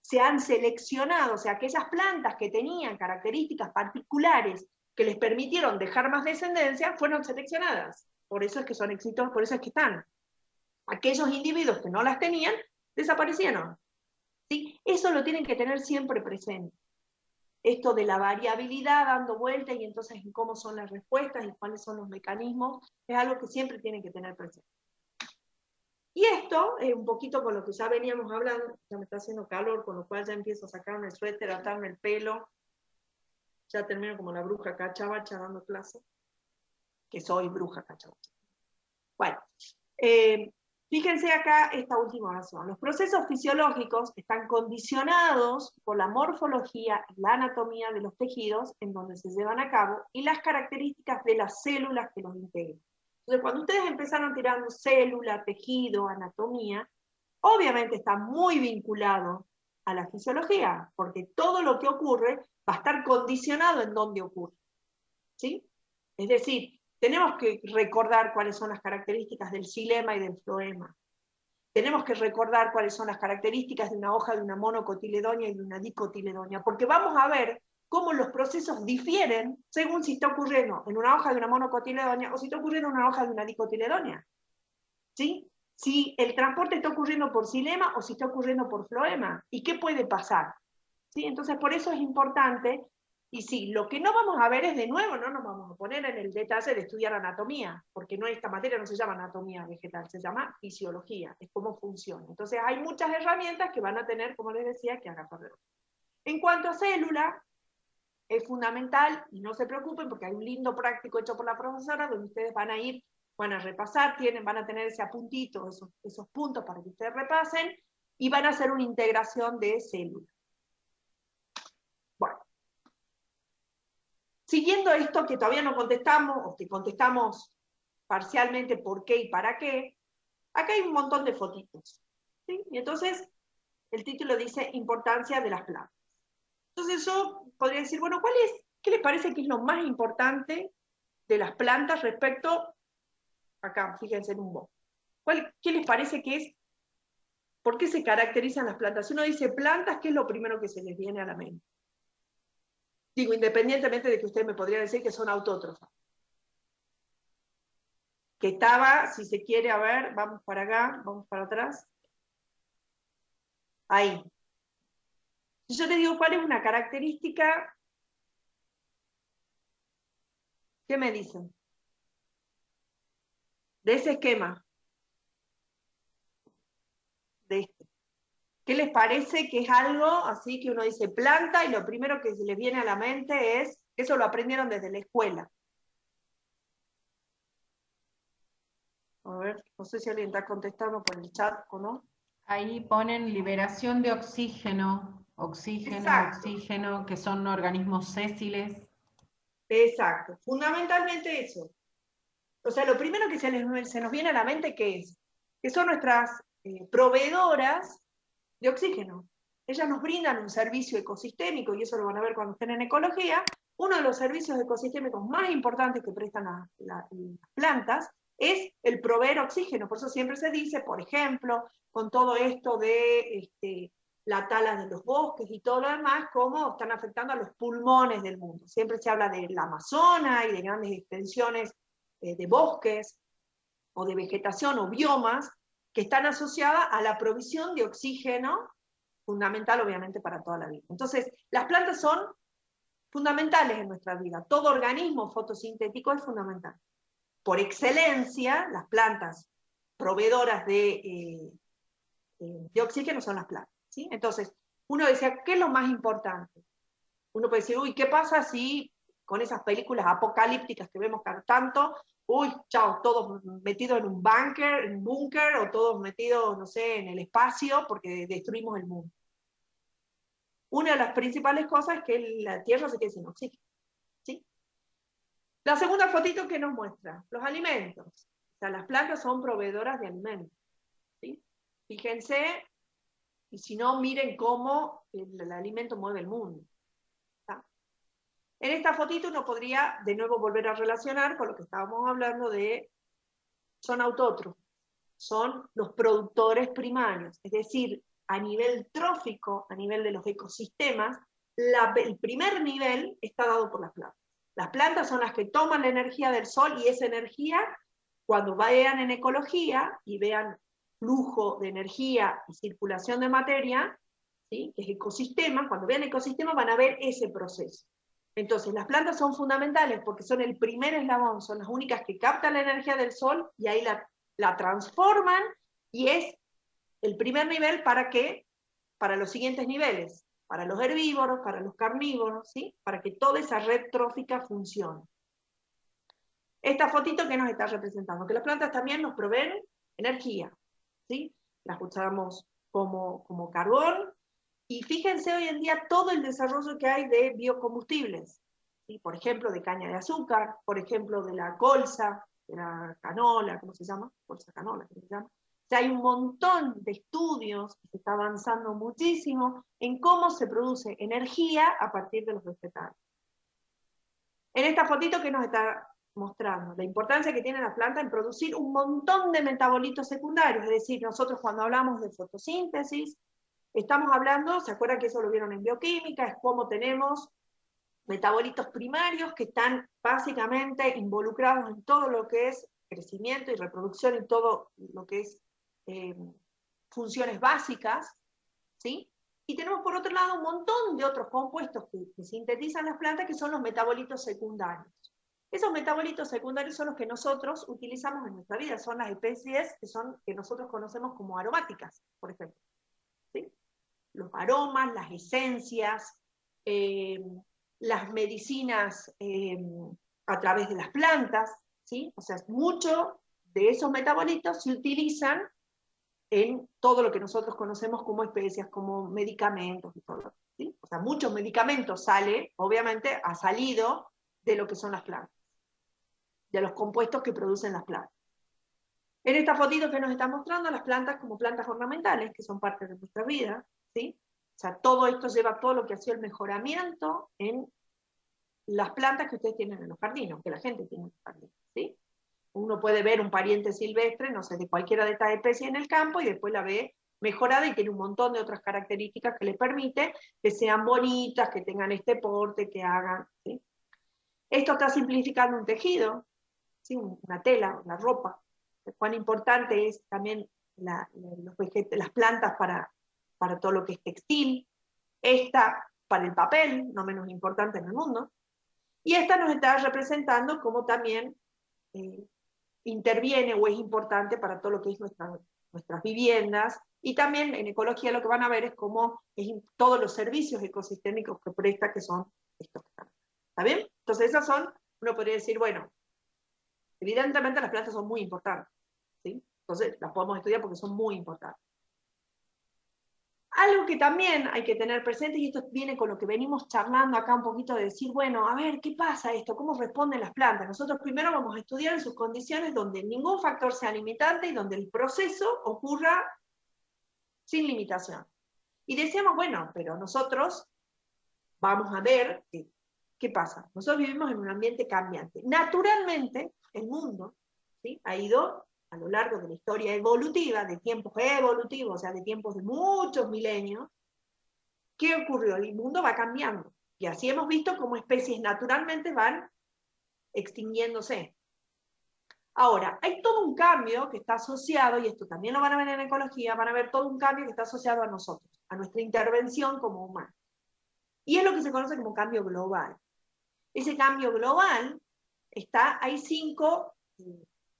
se han seleccionado, o sea, aquellas plantas que tenían características particulares que les permitieron dejar más descendencia, fueron seleccionadas. Por eso es que son exitosos, por eso es que están. Aquellos individuos que no las tenían, desaparecieron. ¿Sí? Eso lo tienen que tener siempre presente. Esto de la variabilidad dando vueltas y entonces en cómo son las respuestas y cuáles son los mecanismos, es algo que siempre tienen que tener presente. Y esto es un poquito con lo que ya veníamos hablando, ya me está haciendo calor, con lo cual ya empiezo a sacarme el suéter, a atarme el pelo, ya termino como la bruja cachabacha dando clase, que soy bruja cachabacha. Bueno, fíjense acá esta última razón. Los procesos fisiológicos están condicionados por la morfología y la anatomía de los tejidos en donde se llevan a cabo y las características de las células que los integran. Entonces, cuando ustedes empezaron tirando célula, tejido, anatomía, obviamente está muy vinculado a la fisiología, porque todo lo que ocurre va a estar condicionado en dónde ocurre. ¿Sí? Es decir, tenemos que recordar cuáles son las características del xilema y del floema. Tenemos que recordar cuáles son las características de una hoja de una monocotiledonia y de una dicotiledonia, porque vamos a ver cómo los procesos difieren según si está ocurriendo en una hoja de una monocotiledonia o si está ocurriendo en una hoja de una dicotiledonia. ¿Sí? Si el transporte está ocurriendo por xilema o si está ocurriendo por floema. ¿Y qué puede pasar? ¿Sí? Entonces, por eso es importante. Y sí, lo que no vamos a ver es, de nuevo, no nos vamos a poner en el detalle de estudiar anatomía, porque esta materia no se llama anatomía vegetal, se llama fisiología, es cómo funciona. Entonces hay muchas herramientas que van a tener, como les decía, que agarrar. En cuanto a célula, es fundamental, y no se preocupen, porque hay un lindo práctico hecho por la profesora, donde ustedes van a ir, van a repasar, van a tener ese apuntito, esos puntos para que ustedes repasen, y van a hacer una integración de células. Bueno. Siguiendo esto que todavía no contestamos, o que contestamos parcialmente por qué y para qué, acá hay un montón de fotitos. ¿Sí? Y entonces, el título dice importancia de las plantas. Entonces yo podría decir, bueno, ¿qué les parece que es lo más importante de las plantas respecto, acá, fíjense en un bosque? ¿Qué les parece que es? ¿Por qué se caracterizan las plantas? Si uno dice plantas, ¿qué es lo primero que se les viene a la mente? Digo, independientemente de que usted me podría decir que son autótrofas. Que estaba, si se quiere, a ver, vamos para acá, vamos para atrás. Ahí. Si yo te digo cuál es una característica, ¿qué me dicen? De ese esquema. De este. ¿Qué les parece que es algo así que uno dice planta y lo primero que se les viene a la mente es, eso lo aprendieron desde la escuela? A ver, no sé si alguien está contestando por el chat o no. Ahí ponen liberación de oxígeno, Exacto. oxígeno, que son organismos sésiles. Exacto, fundamentalmente eso. O sea, lo primero que se nos viene a la mente, ¿qué es? Que son nuestras proveedoras de oxígeno. Ellas nos brindan un servicio ecosistémico, y eso lo van a ver cuando estén en ecología. Uno de los servicios ecosistémicos más importantes que prestan las plantas es el proveer oxígeno. Por eso siempre se dice, por ejemplo, con todo esto de la tala de los bosques y todo lo demás, cómo están afectando a los pulmones del mundo. Siempre se habla del Amazonas y de grandes extensiones de bosques o de vegetación o biomas que están asociadas a la provisión de oxígeno, fundamental obviamente para toda la vida. Entonces, las plantas son fundamentales en nuestra vida. Todo organismo fotosintético es fundamental. Por excelencia, las plantas proveedoras de oxígeno son las plantas. ¿Sí? Entonces, uno decía, ¿qué es lo más importante? Uno puede decir, uy, ¿qué pasa si con esas películas apocalípticas que vemos cada tanto, uy, chao, todos metidos en un búnker, o todos metidos, no sé, en el espacio, porque destruimos el mundo? una de las principales cosas es que la tierra se quede sin oxígeno. ¿Sí? La segunda fotito que nos muestra, los alimentos. O sea, las plantas son proveedoras de alimentos. ¿Sí? Fíjense, y si no, miren cómo el alimento mueve el mundo. ¿Está? En esta fotito uno podría de nuevo volver a relacionar con lo que estábamos hablando de, son autótrofos, son los productores primarios, es decir, a nivel trófico, a nivel de los ecosistemas, el primer nivel está dado por las plantas. Las plantas son las que toman la energía del sol y esa energía, cuando vayan en ecología y vean flujo de energía y circulación de materia, ¿sí? Que es ecosistema, cuando vean ecosistema van a ver ese proceso. Entonces las plantas son fundamentales porque son el primer eslabón, son las únicas que captan la energía del sol y ahí la transforman y es el primer nivel ¿para qué? Para los siguientes niveles, para los herbívoros, para los carnívoros, ¿sí? Para que toda esa red trófica funcione. Esta fotito que nos está representando, que las plantas también nos proveen energía, ¿sí? Las usamos como carbón, y fíjense hoy en día todo el desarrollo que hay de biocombustibles, ¿sí? Por ejemplo, de caña de azúcar, por ejemplo, de la colza, de la canola, ¿cómo se llama? Colza canola, ¿cómo se llama? O sea, hay un montón de estudios, que se está avanzando muchísimo, en cómo se produce energía a partir de los vegetales. En esta fotito que nos está mostrando la importancia que tiene la planta en producir un montón de metabolitos secundarios, es decir, nosotros cuando hablamos de fotosíntesis, estamos hablando, ¿se acuerdan que eso lo vieron en bioquímica? Es cómo tenemos metabolitos primarios que están básicamente involucrados en todo lo que es crecimiento y reproducción y todo lo que es funciones básicas, ¿sí? Y tenemos por otro lado un montón de otros compuestos que sintetizan las plantas que son los metabolitos secundarios. Esos metabolitos secundarios son los que nosotros utilizamos en nuestra vida, son las especies que nosotros conocemos como aromáticas, por ejemplo. ¿Sí? Los aromas, las esencias, las medicinas a través de las plantas, ¿sí? O sea, mucho de esos metabolitos se utilizan en todo lo que nosotros conocemos como especias, como medicamentos y todo. ¿Sí? O sea, muchos medicamentos obviamente ha salido de lo que son las plantas, de los compuestos que producen las plantas. En esta fotito que nos está mostrando las plantas como plantas ornamentales, que son parte de nuestra vida, ¿sí? O sea, todo esto lleva todo lo que ha sido el mejoramiento en las plantas que ustedes tienen en los jardines, que la gente tiene en los jardines, ¿sí? Uno puede ver un pariente silvestre, no sé, de cualquiera de estas especies en el campo, y después la ve mejorada y tiene un montón de otras características que le permiten que sean bonitas, que tengan este porte, que hagan, ¿sí? Esto está simplificando un tejido, ¿sí? Una tela, una ropa. Cuán importante es también las plantas para todo lo que es textil, esta para el papel, no menos importante en el mundo, y esta nos está representando como también interviene o es importante para todo lo que es nuestras viviendas, y también en ecología lo que van a ver es cómo todos los servicios ecosistémicos que presta, que son estos. ¿Está bien? Entonces esas son, uno podría decir, bueno, evidentemente las plantas son muy importantes, ¿sí? Entonces las podemos estudiar porque son muy importantes. Algo que también hay que tener presente, y esto viene con lo que venimos charlando acá un poquito, de decir, bueno, a ver, ¿qué pasa esto? ¿Cómo responden las plantas? Nosotros primero vamos a estudiar en sus condiciones donde ningún factor sea limitante y donde el proceso ocurra sin limitación. Y decíamos, bueno, pero nosotros vamos a ver qué pasa. Nosotros vivimos en un ambiente cambiante. Naturalmente, el mundo, ¿sí? Ha ido a lo largo de la historia evolutiva, de tiempos evolutivos, o sea, de tiempos de muchos milenios. ¿Qué ocurrió? El mundo va cambiando. Y así hemos visto cómo especies naturalmente van extinguiéndose. Ahora, hay todo un cambio que está asociado, y esto también lo van a ver en ecología, van a ver todo un cambio que está asociado a nosotros, a nuestra intervención como humanos. Y es lo que se conoce como cambio global. Ese cambio global hay 5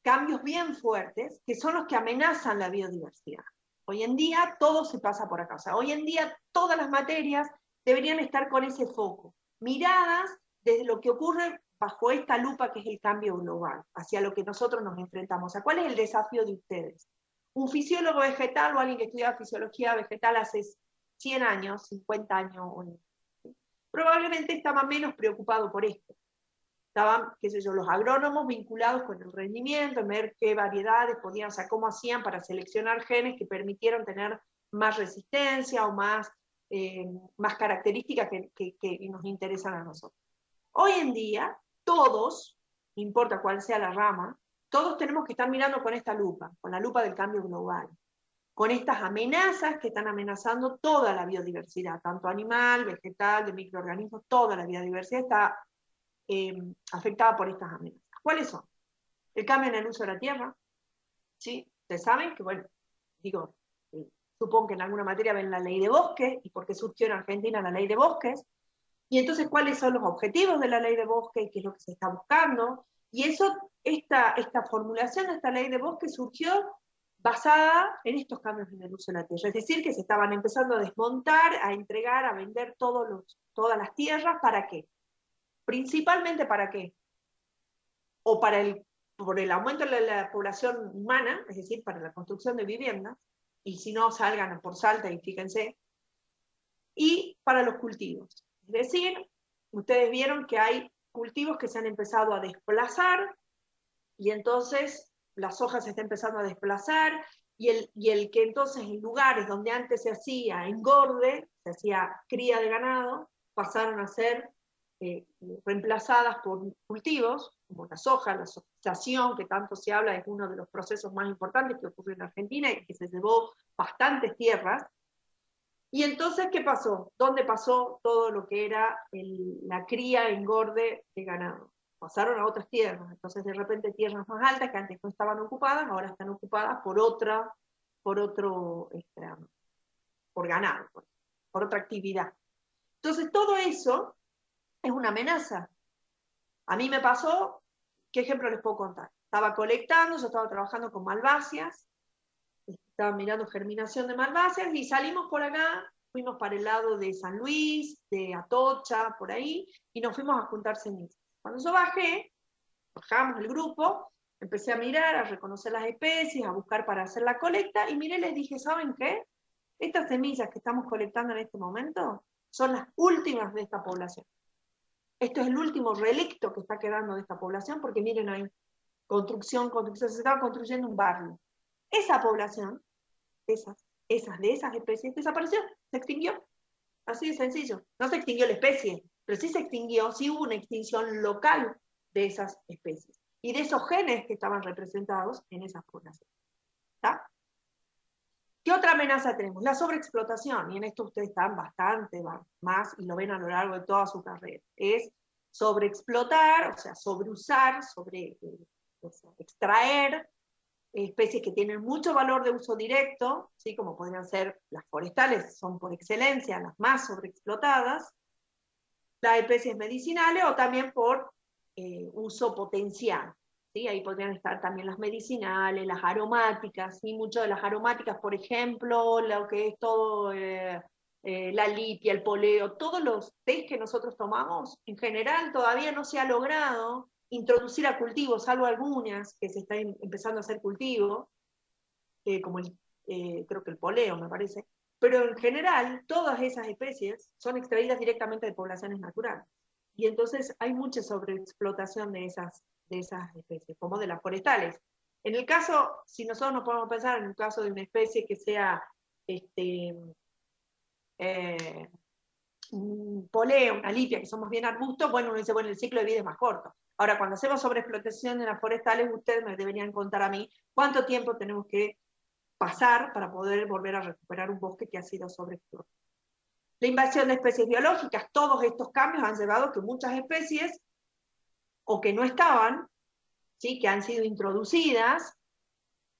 cambios bien fuertes, que son los que amenazan la biodiversidad. Hoy en día todo se pasa por acá. O sea, hoy en día todas las materias deberían estar con ese foco, miradas desde lo que ocurre bajo esta lupa que es el cambio global, hacia lo que nosotros nos enfrentamos. O sea, ¿cuál es el desafío de ustedes? Un fisiólogo vegetal o alguien que estudia fisiología vegetal hace 100 años, 50 años, probablemente estaba menos preocupado por esto. Estaban, qué sé yo, los agrónomos vinculados con el rendimiento, en ver qué variedades podían, o sea, cómo hacían para seleccionar genes que permitieran tener más resistencia o más características que nos interesan a nosotros. Hoy en día, todos, no importa cuál sea la rama, todos tenemos que estar mirando con esta lupa, con la lupa del cambio global, con estas amenazas que están amenazando toda la biodiversidad, tanto animal, vegetal, de microorganismos, toda la biodiversidad está afectada por estas amenazas. ¿Cuáles son? El cambio en el uso de la tierra, ¿sí? Ustedes saben que, bueno, digo, supongo que en alguna materia ven la ley de bosques, y por qué surgió en Argentina la ley de bosques, y entonces cuáles son los objetivos de la ley de bosques, qué es lo que se está buscando, y eso, esta formulación de esta ley de bosques surgió basada en estos cambios en el uso de la tierra, es decir, que se estaban empezando a desmontar, a entregar, a vender todas las tierras, ¿para qué? Principalmente ¿para qué? O por el aumento de la población humana, es decir, para la construcción de viviendas, y si no, salgan por Salta y fíjense, y para los cultivos. Es decir, ustedes vieron que hay cultivos que se han empezado a desplazar, y entonces las hojas se están empezando a desplazar, y el que entonces en lugares donde antes se hacía engorde, se hacía cría de ganado, pasaron a ser reemplazadas por cultivos, como la soja, la sojización, que tanto se habla, es uno de los procesos más importantes que ocurrió en Argentina y que se llevó bastantes tierras. Y entonces, ¿qué pasó? ¿Dónde pasó todo lo que era la cría, engorde de ganado? Pasaron a otras tierras, entonces de repente tierras más altas que antes no estaban ocupadas, ahora están ocupadas por ganado, por otra actividad. Entonces todo eso es una amenaza. A mí me pasó, ¿qué ejemplo les puedo contar? Estaba colectando, yo estaba trabajando con malváceas, estaba mirando germinación de malváceas, y salimos por acá, fuimos para el lado de San Luis, de Atocha, por ahí, y nos fuimos a juntar semillas. Cuando yo bajamos el grupo, empecé a mirar, a reconocer las especies, a buscar para hacer la colecta, y miré, les dije, ¿saben qué? Estas semillas que estamos colectando en este momento son las últimas de esta población. Esto es el último relicto que está quedando de esta población, porque miren ahí, construcción, se estaba construyendo un barrio. Esa población, de esas especies, desapareció, se extinguió. Así de sencillo. No se extinguió la especie, pero sí se extinguió, sí hubo una extinción local de esas especies y de esos genes que estaban representados en esas poblaciones. ¿Está? ¿Qué otra amenaza tenemos? La sobreexplotación, y en esto ustedes están bastante más, y lo ven a lo largo de toda su carrera. Es sobreexplotar, o sea, sobreusar, extraer especies que tienen mucho valor de uso directo, ¿sí? Como podrían ser las forestales, son por excelencia las más sobreexplotadas, las especies medicinales, o también por uso potencial. ¿Sí? Ahí podrían estar también las medicinales, las aromáticas, ¿sí? Muchas de las aromáticas, por ejemplo, lo que es todo la lipia, el poleo, todos los tés que nosotros tomamos, en general todavía no se ha logrado introducir a cultivos, salvo algunas que se están empezando a hacer cultivo, como creo que el poleo me parece, pero en general todas esas especies son extraídas directamente de poblaciones naturales. Y entonces hay mucha sobreexplotación de esas especies, como de las forestales. En el caso, si nosotros nos podemos pensar en el caso de una especie que sea un poleo, una lipia, que somos bien arbustos, bueno, uno dice, bueno, el ciclo de vida es más corto. Ahora, cuando hacemos sobreexplotación de las forestales, ustedes me deberían contar a mí cuánto tiempo tenemos que pasar para poder volver a recuperar un bosque que ha sido sobreexplotado. La invasión de especies biológicas, todos estos cambios han llevado a que muchas especies, o que no estaban, ¿sí? Que han sido introducidas,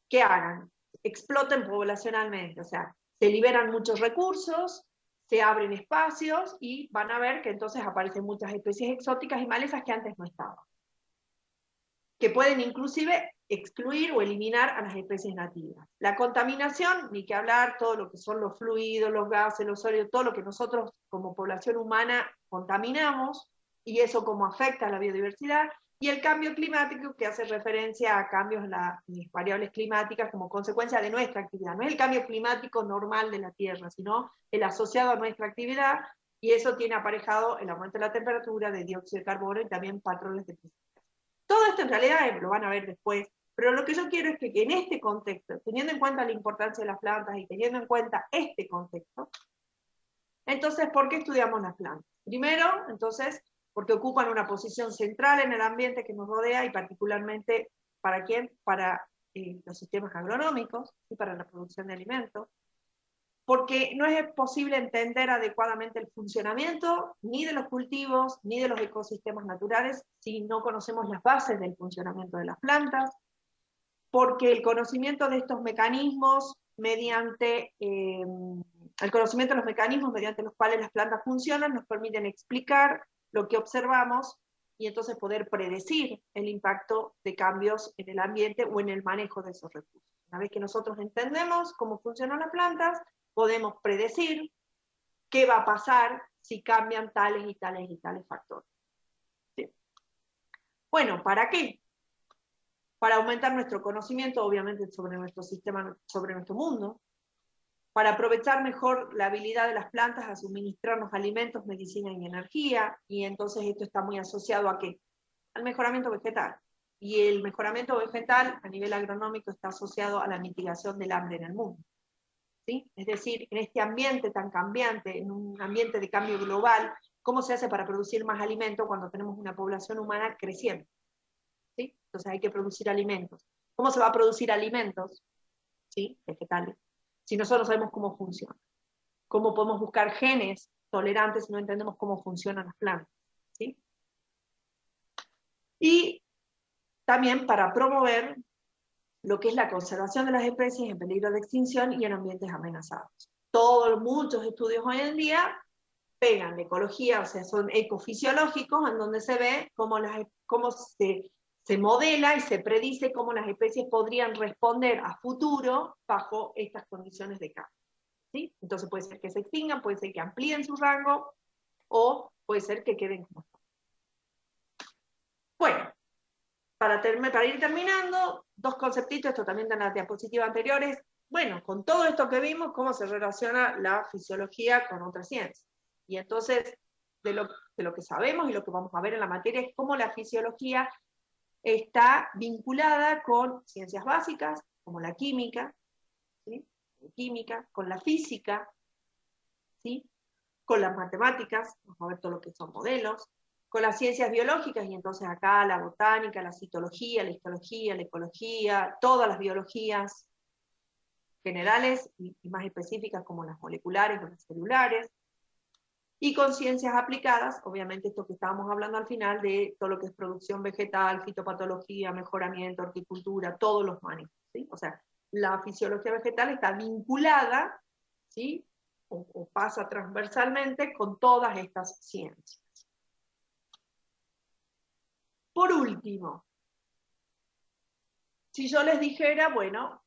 ¿qué hagan? Exploten poblacionalmente, o sea, se liberan muchos recursos, se abren espacios, y van a ver que entonces aparecen muchas especies exóticas y malezas que antes no estaban, que pueden inclusive excluir o eliminar a las especies nativas. La contaminación, ni que hablar, todo lo que son los fluidos, los gases, los sólidos, todo lo que nosotros como población humana contaminamos, y eso cómo afecta a la biodiversidad. Y el cambio climático, que hace referencia a cambios en las variables climáticas como consecuencia de nuestra actividad. No es el cambio climático normal de la Tierra, sino el asociado a nuestra actividad, y eso tiene aparejado el aumento de la temperatura, de dióxido de carbono y también patrones de precipitación. Todo esto en realidad lo van a ver después, pero lo que yo quiero es que en este contexto, teniendo en cuenta la importancia de las plantas y teniendo en cuenta este contexto, entonces, ¿por qué estudiamos las plantas? Primero, entonces, porque ocupan una posición central en el ambiente que nos rodea y particularmente, ¿para quién? Para los sistemas agronómicos y para la producción de alimentos. Porque no es posible entender adecuadamente el funcionamiento ni de los cultivos ni de los ecosistemas naturales si no conocemos las bases del funcionamiento de las plantas. Porque el conocimiento de estos mecanismos mediante los cuales las plantas funcionan nos permiten explicar lo que observamos y entonces poder predecir el impacto de cambios en el ambiente o en el manejo de esos recursos. Una vez que nosotros entendemos cómo funcionan las plantas, podemos predecir qué va a pasar si cambian tales y tales y tales factores. ¿Sí? Bueno, ¿para qué? Para aumentar nuestro conocimiento, obviamente, sobre nuestro sistema, sobre nuestro mundo, para aprovechar mejor la habilidad de las plantas a suministrarnos alimentos, medicina y energía, y entonces esto está muy asociado ¿a qué? Al mejoramiento vegetal. Y el mejoramiento vegetal a nivel agronómico está asociado a la mitigación del hambre en el mundo. ¿Sí? Es decir, en este ambiente tan cambiante, en un ambiente de cambio global, ¿cómo se hace para producir más alimento cuando tenemos una población humana creciendo? ¿Sí? Entonces hay que producir alimentos. ¿Cómo se va a producir alimentos? ¿Sí? Vegetales. Si nosotros sabemos cómo funciona. ¿Cómo podemos buscar genes tolerantes si no entendemos cómo funcionan las plantas? ¿Sí? Y también para promover lo que es la conservación de las especies en peligro de extinción y en ambientes amenazados. Muchos estudios hoy en día pegan de ecología, o sea, son ecofisiológicos, en donde se ve cómo se modela y se predice cómo las especies podrían responder a futuro bajo estas condiciones de cambio. ¿Sí? Entonces puede ser que se extingan, puede ser que amplíen su rango, o puede ser que queden como están. Bueno, para ir terminando, dos conceptitos, esto también está en las diapositivas anteriores. Bueno, con todo esto que vimos, cómo se relaciona la fisiología con otras ciencias. Y entonces, de lo que sabemos y lo que vamos a ver en la materia es cómo la fisiología está vinculada con ciencias básicas, como la química, ¿sí? Con la física, ¿sí? Con las matemáticas, vamos a ver todo lo que son modelos, con las ciencias biológicas, y entonces acá la botánica, la citología, la histología, la ecología, todas las biologías generales y más específicas como las moleculares o las celulares, y con ciencias aplicadas, obviamente esto que estábamos hablando al final, de todo lo que es producción vegetal, fitopatología, mejoramiento, horticultura, todos los manejos, ¿sí? O sea, la fisiología vegetal está vinculada, ¿sí? O pasa transversalmente con todas estas ciencias. Por último, si yo les dijera, bueno,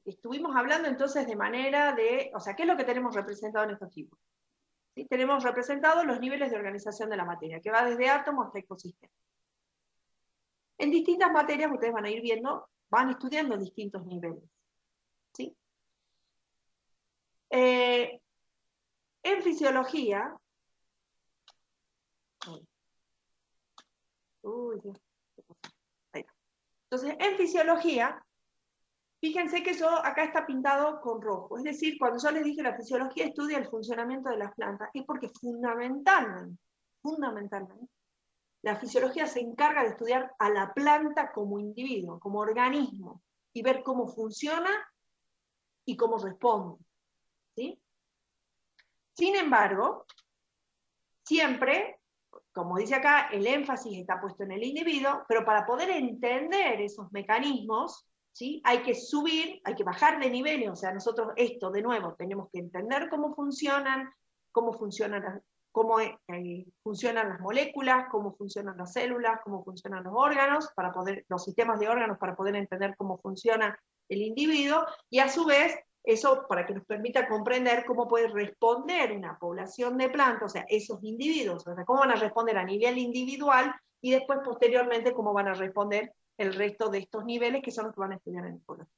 estuvimos hablando entonces de manera de, o sea, ¿qué es lo que tenemos representado en estos libros? ¿Sí? Tenemos representados los niveles de organización de la materia, que va desde átomos hasta ecosistemas. En distintas materias ustedes van a ir viendo, van estudiando distintos niveles. ¿Sí? En fisiología, ahí va. Entonces, en fisiología, fíjense que eso acá está pintado con rojo. Es decir, cuando yo les dije la fisiología estudia el funcionamiento de las plantas, es porque fundamentalmente, la fisiología se encarga de estudiar a la planta como individuo, como organismo, y ver cómo funciona y cómo responde. ¿Sí? Sin embargo, siempre, como dice acá, el énfasis está puesto en el individuo, pero para poder entender esos mecanismos, ¿sí? Hay que subir, hay que bajar de niveles, o sea, nosotros esto, de nuevo, tenemos que entender cómo funcionan las moléculas, cómo funcionan las células, cómo funcionan los órganos, los sistemas de órganos, para poder entender cómo funciona el individuo, y a su vez, eso para que nos permita comprender cómo puede responder una población de plantas, o sea, esos individuos, o sea, cómo van a responder a nivel individual y después posteriormente cómo van a responder el resto de estos niveles que son los que van a estudiar en ecología.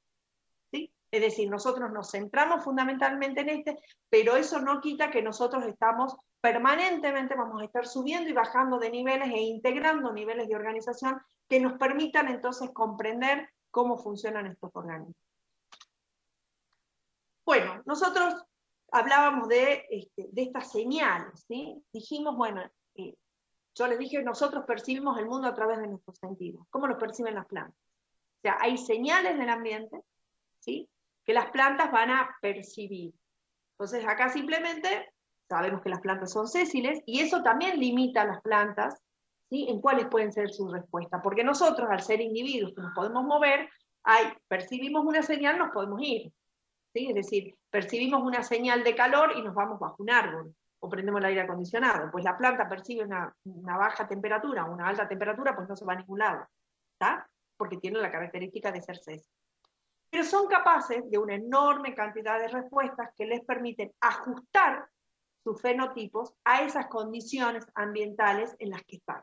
¿Sí? Es decir, nosotros nos centramos fundamentalmente en este, pero eso no quita que nosotros estamos permanentemente, vamos a estar subiendo y bajando de niveles e integrando niveles de organización que nos permitan entonces comprender cómo funcionan estos organismos. Bueno, nosotros hablábamos de estas señales, ¿sí? Dijimos, bueno, yo les dije, nosotros percibimos el mundo a través de nuestros sentidos. ¿Cómo lo perciben las plantas? O sea, hay señales del ambiente, ¿sí?, que las plantas van a percibir. Entonces acá simplemente sabemos que las plantas son sésiles, y eso también limita a las plantas, ¿sí?, en cuáles pueden ser sus respuestas. Porque nosotros, al ser individuos que nos podemos mover, percibimos una señal, nos podemos ir. ¿Sí? Es decir, percibimos una señal de calor y nos vamos bajo un árbol, o prendemos el aire acondicionado. Pues la planta percibe una baja temperatura, una alta temperatura, pues no se va a ningún lado, ¿está? Porque tiene la característica de ser sésil. Pero son capaces de una enorme cantidad de respuestas que les permiten ajustar sus fenotipos a esas condiciones ambientales en las que están.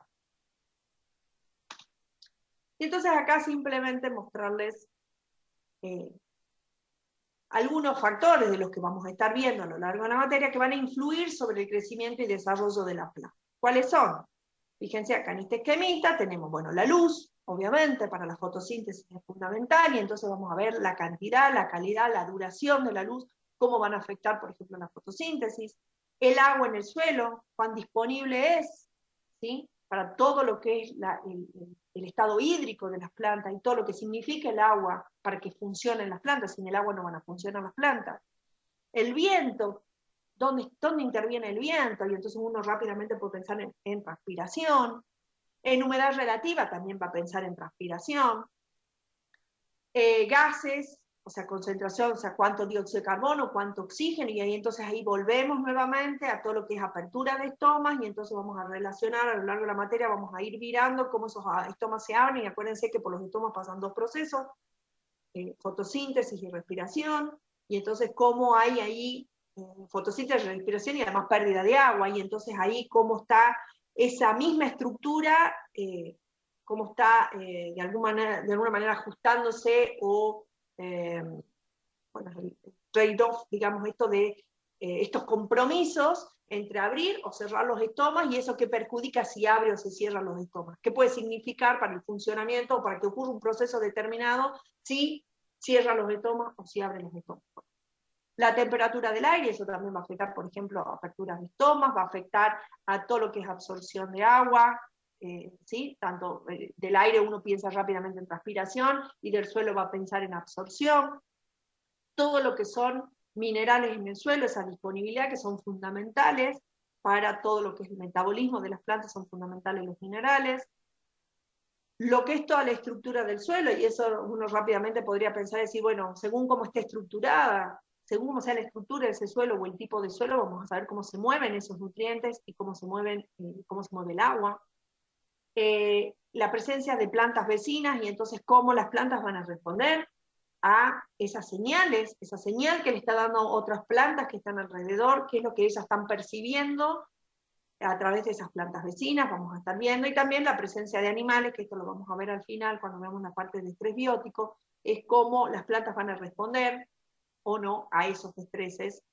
Y entonces acá simplemente mostrarles algunos factores de los que vamos a estar viendo a lo largo de la materia que van a influir sobre el crecimiento y desarrollo de la planta. ¿Cuáles son? Fíjense acá en este esquemita tenemos, bueno, la luz, obviamente, para la fotosíntesis es fundamental, y entonces vamos a ver la cantidad, la calidad, la duración de la luz, cómo van a afectar, por ejemplo, la fotosíntesis. El agua en el suelo, cuán disponible es, ¿sí?, para todo lo que es el estado hídrico de las plantas, y todo lo que significa el agua para que funcionen las plantas. Sin el agua no van a funcionar las plantas. El viento, ¿dónde interviene el viento? Y entonces uno rápidamente puede pensar en transpiración. En humedad relativa también va a pensar en transpiración. Gases, o sea, concentración, o sea, cuánto dióxido de carbono, cuánto oxígeno, y entonces ahí volvemos nuevamente a todo lo que es apertura de estomas, y entonces vamos a relacionar a lo largo de la materia, vamos a ir mirando cómo esos estomas se abren, y acuérdense que por los estomas pasan dos procesos, fotosíntesis y respiración, y entonces cómo hay ahí fotosíntesis, respiración y además pérdida de agua, y entonces ahí cómo está esa misma estructura, cómo está de alguna manera ajustándose, o bueno, el trade-off, digamos, esto de estos compromisos entre abrir o cerrar los estomas, y eso que perjudica si abre o se cierran los estomas. ¿Qué puede significar para el funcionamiento o para que ocurra un proceso determinado si cierran los estomas o si abren los estomas? La temperatura del aire, eso también va a afectar, por ejemplo, a aperturas de estomas, va a afectar a todo lo que es absorción de agua, ¿sí? Tanto del aire uno piensa rápidamente en transpiración, y del suelo va a pensar en absorción. Todo lo que son minerales en el suelo, esa disponibilidad, que son fundamentales para todo lo que es el metabolismo de las plantas, son fundamentales los minerales. Lo que es toda la estructura del suelo, y eso uno rápidamente podría pensar y decir, bueno, según cómo esté estructurada, según cómo sea la estructura de ese suelo o el tipo de suelo, vamos a saber cómo se mueven esos nutrientes y cómo se mueve el agua. La presencia de plantas vecinas, y entonces cómo las plantas van a responder a esas señales, esa señal que le está dando otras plantas que están alrededor, qué es lo que ellas están percibiendo a través de esas plantas vecinas, vamos a estar viendo, y también la presencia de animales, que esto lo vamos a ver al final cuando veamos la parte de estrés biótico, es cómo las plantas van a responder o no a esos estreses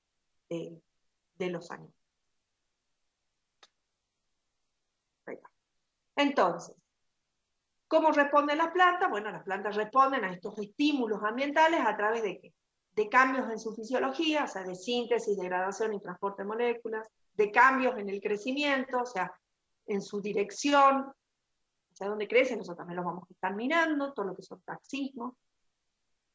de los animales. Entonces, ¿cómo responden las plantas? Bueno, las plantas responden a estos estímulos ambientales a través de ¿qué? De cambios en su fisiología, o sea, de síntesis, degradación y transporte de moléculas, de cambios en el crecimiento, o sea, en su dirección, hacia dónde crecen, nosotros también los vamos a estar mirando, todo lo que son taxismos,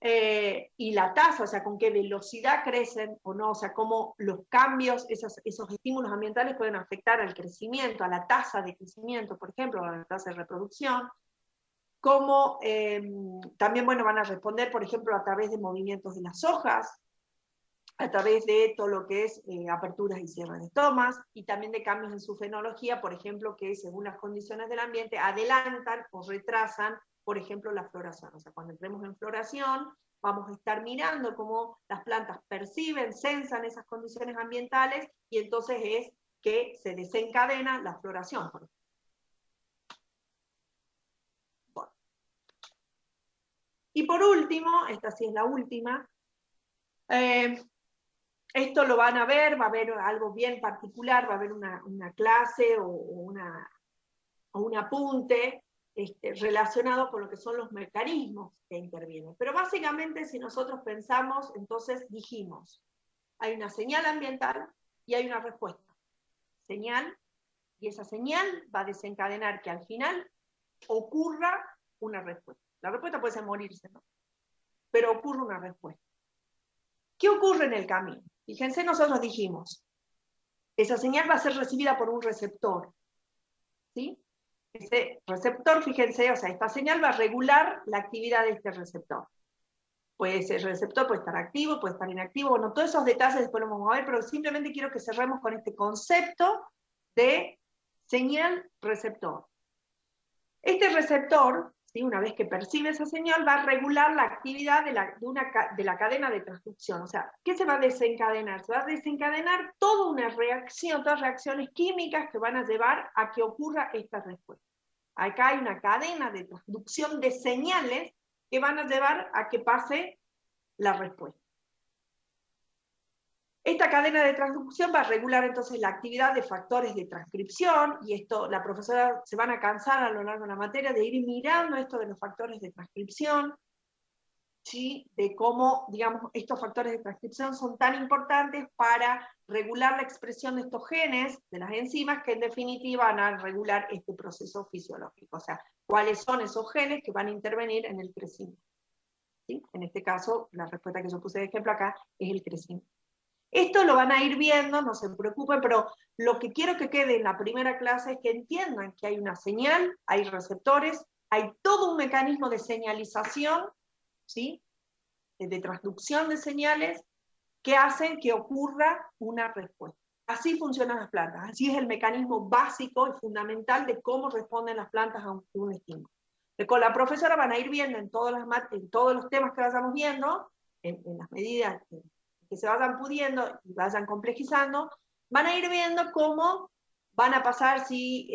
y la tasa, o sea, con qué velocidad crecen o no, o sea, cómo los cambios, esos estímulos ambientales pueden afectar al crecimiento, a la tasa de crecimiento, por ejemplo, a la tasa de reproducción, cómo también, bueno, van a responder, por ejemplo, a través de movimientos de las hojas, a través de todo lo que es aperturas y cierres de estomas, y también de cambios en su fenología, por ejemplo, que según las condiciones del ambiente adelantan o retrasan, por ejemplo, la floración. O sea, cuando entremos en floración, vamos a estar mirando cómo las plantas perciben, sensan esas condiciones ambientales, y entonces es que se desencadena la floración, por ejemplo. Y por último, esta sí es la última, esto lo van a ver, va a haber algo bien particular, va a haber una clase o un apunte relacionado con lo que son los mecanismos que intervienen. Pero básicamente, si nosotros pensamos, entonces dijimos, hay una señal ambiental y hay una respuesta. Señal, y esa señal va a desencadenar que al final ocurra una respuesta. La respuesta puede ser morirse, ¿no? Pero ocurre una respuesta. ¿Qué ocurre en el camino? Fíjense, nosotros dijimos, esa señal va a ser recibida por un receptor, ¿sí? Ese receptor, fíjense, o sea, esta señal va a regular la actividad de este receptor. Puede ser receptor, puede estar activo, puede estar inactivo, bueno, todos esos detalles después los vamos a ver, pero simplemente quiero que cerremos con este concepto de señal-receptor. Este receptor, ¿sí? Una vez que percibe esa señal, va a regular la actividad de la cadena de transducción. O sea, ¿qué se va a desencadenar? Se va a desencadenar toda una reacción, todas reacciones químicas que van a llevar a que ocurra esta respuesta. Acá hay una cadena de transducción de señales que van a llevar a que pase la respuesta. Esta cadena de transducción va a regular entonces la actividad de factores de transcripción, y esto la profesora se van a cansar a lo largo de la materia de ir mirando esto de los factores de transcripción, ¿sí? De cómo, digamos, estos factores de transcripción son tan importantes para regular la expresión de estos genes, de las enzimas, que en definitiva van a regular este proceso fisiológico. O sea, cuáles son esos genes que van a intervenir en el crecimiento. ¿Sí? En este caso, la respuesta que yo puse de ejemplo acá es el crecimiento. Esto lo van a ir viendo, no se preocupen, pero lo que quiero que quede en la primera clase es que entiendan que hay una señal, hay receptores, hay todo un mecanismo de señalización, ¿sí? De transducción de señales, que hacen que ocurra una respuesta. Así funcionan las plantas, así es el mecanismo básico y fundamental de cómo responden las plantas a un estímulo. Con la profesora van a ir viendo en todos los temas que vayamos viendo, en las medidas que se vayan pudiendo y vayan complejizando, van a ir viendo cómo van a pasar si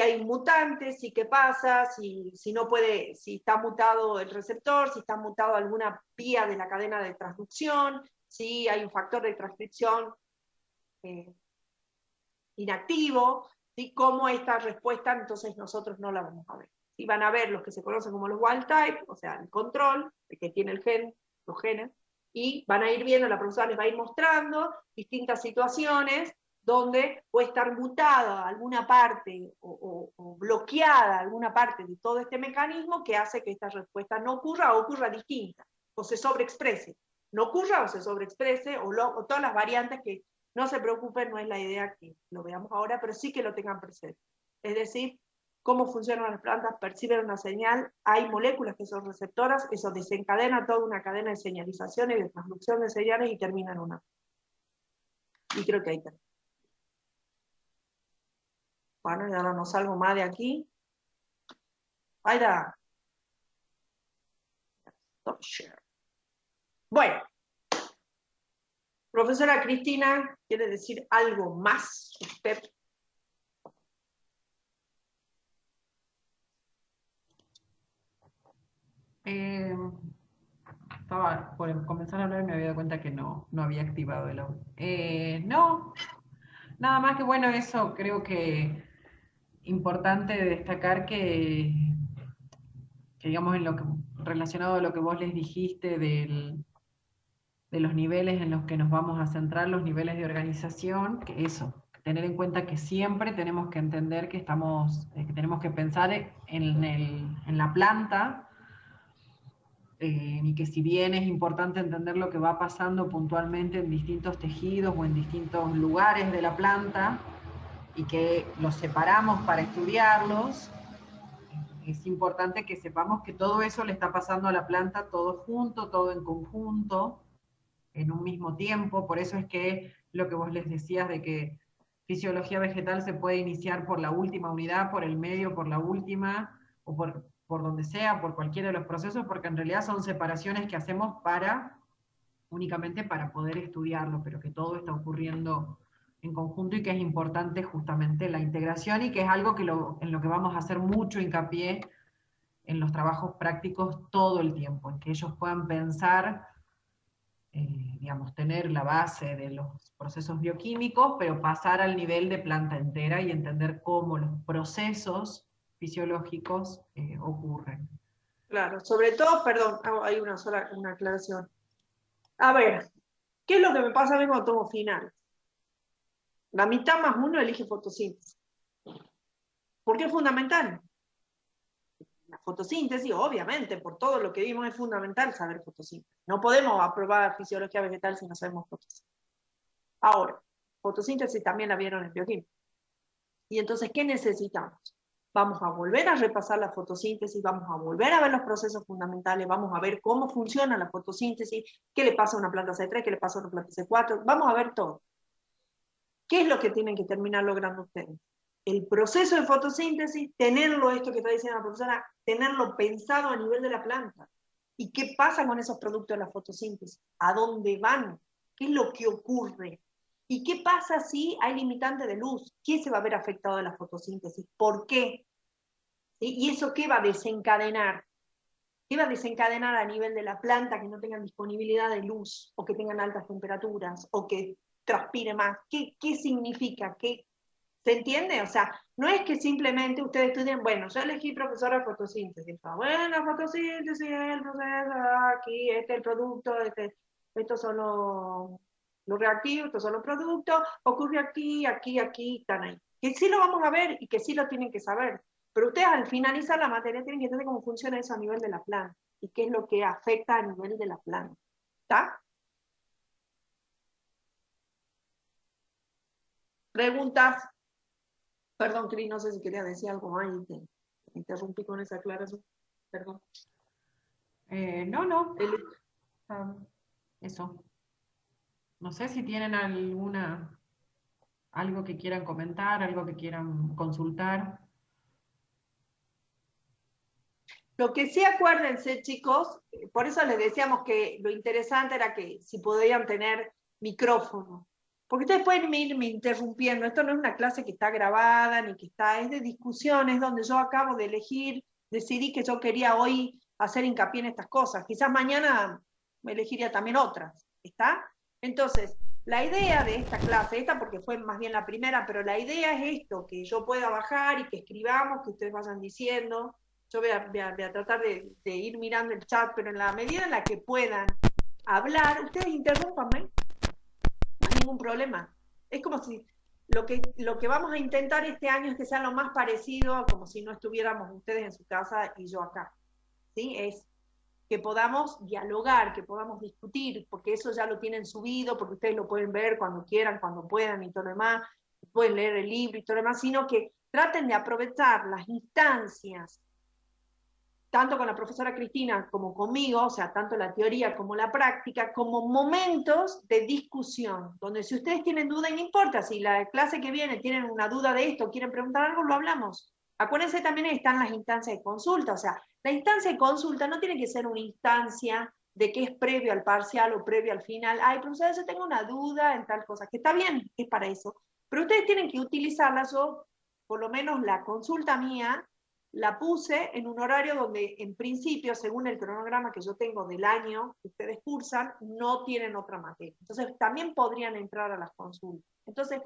hay mutantes, si qué pasa, si no puede, si está mutado el receptor, si está mutado alguna vía de la cadena de transducción, si hay un factor de transcripción inactivo, ¿sí? Cómo esta respuesta entonces nosotros no la vamos a ver. ¿Sí? Van a ver los que se conocen como los wild type, o sea, el control, el que tiene el gen, los genes, y van a ir viendo, la profesora les va a ir mostrando distintas situaciones donde puede estar mutada alguna parte o bloqueada alguna parte de todo este mecanismo que hace que esta respuesta no ocurra o ocurra distinta, o se sobreexprese. No ocurra o se sobreexprese, o todas las variantes que no se preocupen, no es la idea que lo veamos ahora, pero sí que lo tengan presente. Es decir, cómo funcionan las plantas, perciben una señal, hay moléculas que son receptoras, eso desencadena toda una cadena de señalización y de transducción de señales y termina en una. Y creo que ahí termina. Bueno, y ahora no salgo más de aquí. Ahí está. Stop share. Bueno. Profesora Cristina, ¿quiere decir algo más usted? Estaba por comenzar a hablar y me había dado cuenta que no había activado el audio. No, nada más que bueno, eso creo que importante destacar que digamos en lo que relacionado a lo que vos les dijiste de los niveles en los que nos vamos a centrar, los niveles de organización, que eso, tener en cuenta que siempre tenemos que entender que que tenemos que pensar en la planta, y que si bien es importante entender lo que va pasando puntualmente en distintos tejidos o en distintos lugares de la planta, y que los separamos para estudiarlos, es importante que sepamos que todo eso le está pasando a la planta todo junto, todo en conjunto, en un mismo tiempo. Por eso es que lo que vos les decías de que fisiología vegetal se puede iniciar por la última unidad, por el medio, por la última, o por donde sea, por cualquiera de los procesos, porque en realidad son separaciones que hacemos únicamente para poder estudiarlo, pero que todo está ocurriendo en conjunto y que es importante justamente la integración, y que es algo en lo que vamos a hacer mucho hincapié en los trabajos prácticos todo el tiempo, en que ellos puedan pensar, digamos, tener la base de los procesos bioquímicos, pero pasar al nivel de planta entera y entender cómo los procesos fisiológicos ocurren. Claro, sobre todo, perdón, hay una aclaración. A ver, ¿qué es lo que me pasa a mí cuando tomo final? La mitad más uno elige fotosíntesis. ¿Por qué es fundamental? La fotosíntesis, obviamente, por todo lo que vimos, es fundamental saber fotosíntesis. No podemos aprobar fisiología vegetal si no sabemos fotosíntesis. Ahora, fotosíntesis también la vieron en bioquímica. Y entonces, ¿qué necesitamos? Vamos a volver a repasar la fotosíntesis, vamos a volver a ver los procesos fundamentales, vamos a ver cómo funciona la fotosíntesis, qué le pasa a una planta C3, qué le pasa a una planta C4, vamos a ver todo. ¿Qué es lo que tienen que terminar logrando ustedes? El proceso de fotosíntesis, tenerlo, esto que está diciendo la profesora, tenerlo pensado a nivel de la planta. ¿Y qué pasa con esos productos de la fotosíntesis? ¿A dónde van? ¿Qué es lo que ocurre? ¿Y qué pasa si hay limitante de luz? ¿Qué se va a ver afectado de la fotosíntesis? ¿Por qué? ¿Sí? ¿Y eso qué va a desencadenar? ¿Qué va a desencadenar a nivel de la planta que no tengan disponibilidad de luz, o que tengan altas temperaturas, o que transpire más? ¿Qué significa? ¿Se entiende? O sea, no es que simplemente ustedes estudien, bueno, yo elegí profesora de fotosíntesis. Bueno, fotosíntesis es el proceso, aquí, este es el producto, estos son los reactivos, estos son los productos, ocurre aquí, aquí, aquí, están ahí. Que sí lo vamos a ver y que sí lo tienen que saber. Pero ustedes al finalizar la materia tienen que entender cómo funciona eso a nivel de la planta y qué es lo que afecta a nivel de la planta. ¿Está? ¿Preguntas? Perdón, Cris, no sé si quería decir algo más y te interrumpí con esa aclaración. Perdón. No. Eso. No sé si tienen algo que quieran comentar, algo que quieran consultar. Lo que sí, acuérdense, chicos, por eso les decíamos que lo interesante era que si podían tener micrófono. Porque ustedes pueden irme interrumpiendo. Esto no es una clase que está grabada, ni que es de discusiones, donde yo acabo de elegir, decidí que yo quería hoy hacer hincapié en estas cosas. Quizás mañana me elegiría también otras, ¿está? Entonces, la idea de esta clase, esta porque fue más bien la primera, pero la idea es esto, que yo pueda bajar y que escribamos, que ustedes vayan diciendo. Yo voy a tratar de ir mirando el chat, pero en la medida en la que puedan hablar, ustedes interrúmpanme, no hay ningún problema. Es como si lo que vamos a intentar este año es que sea lo más parecido a como si no estuviéramos ustedes en su casa y yo acá. ¿Sí? Es que podamos dialogar, que podamos discutir, porque eso ya lo tienen subido, porque ustedes lo pueden ver cuando quieran, cuando puedan y todo lo demás, pueden leer el libro y todo lo demás, sino que traten de aprovechar las instancias, tanto con la profesora Cristina como conmigo, o sea, tanto la teoría como la práctica, como momentos de discusión, donde si ustedes tienen duda, y no importa, si la clase que viene tienen una duda de esto, quieren preguntar algo, lo hablamos. Acuérdense también que están las instancias de consulta, o sea, la instancia de consulta no tiene que ser una instancia de que es previo al parcial o previo al final. Ay, profesora, yo tengo una duda en tal cosa, que está bien, es para eso, pero ustedes tienen que utilizarla. Yo, por lo menos la consulta mía, la puse en un horario donde, en principio, según el cronograma que yo tengo del año que ustedes cursan, no tienen otra materia. Entonces, también podrían entrar a las consultas. Entonces,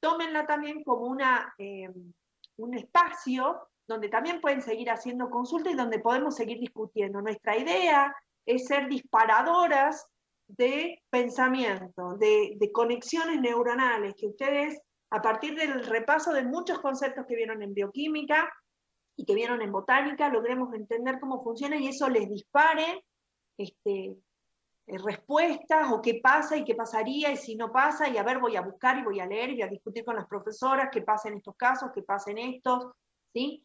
tómenla también como un espacio donde también pueden seguir haciendo consultas y donde podemos seguir discutiendo. Nuestra idea es ser disparadoras de pensamiento, de conexiones neuronales, que ustedes, a partir del repaso de muchos conceptos que vieron en bioquímica y que vieron en botánica, logremos entender cómo funciona y eso les dispare respuestas o qué pasa y qué pasaría y si no pasa, y a ver, voy a buscar y voy a leer y voy a discutir con las profesoras qué pasa en estos casos, qué pasa en estos, ¿sí?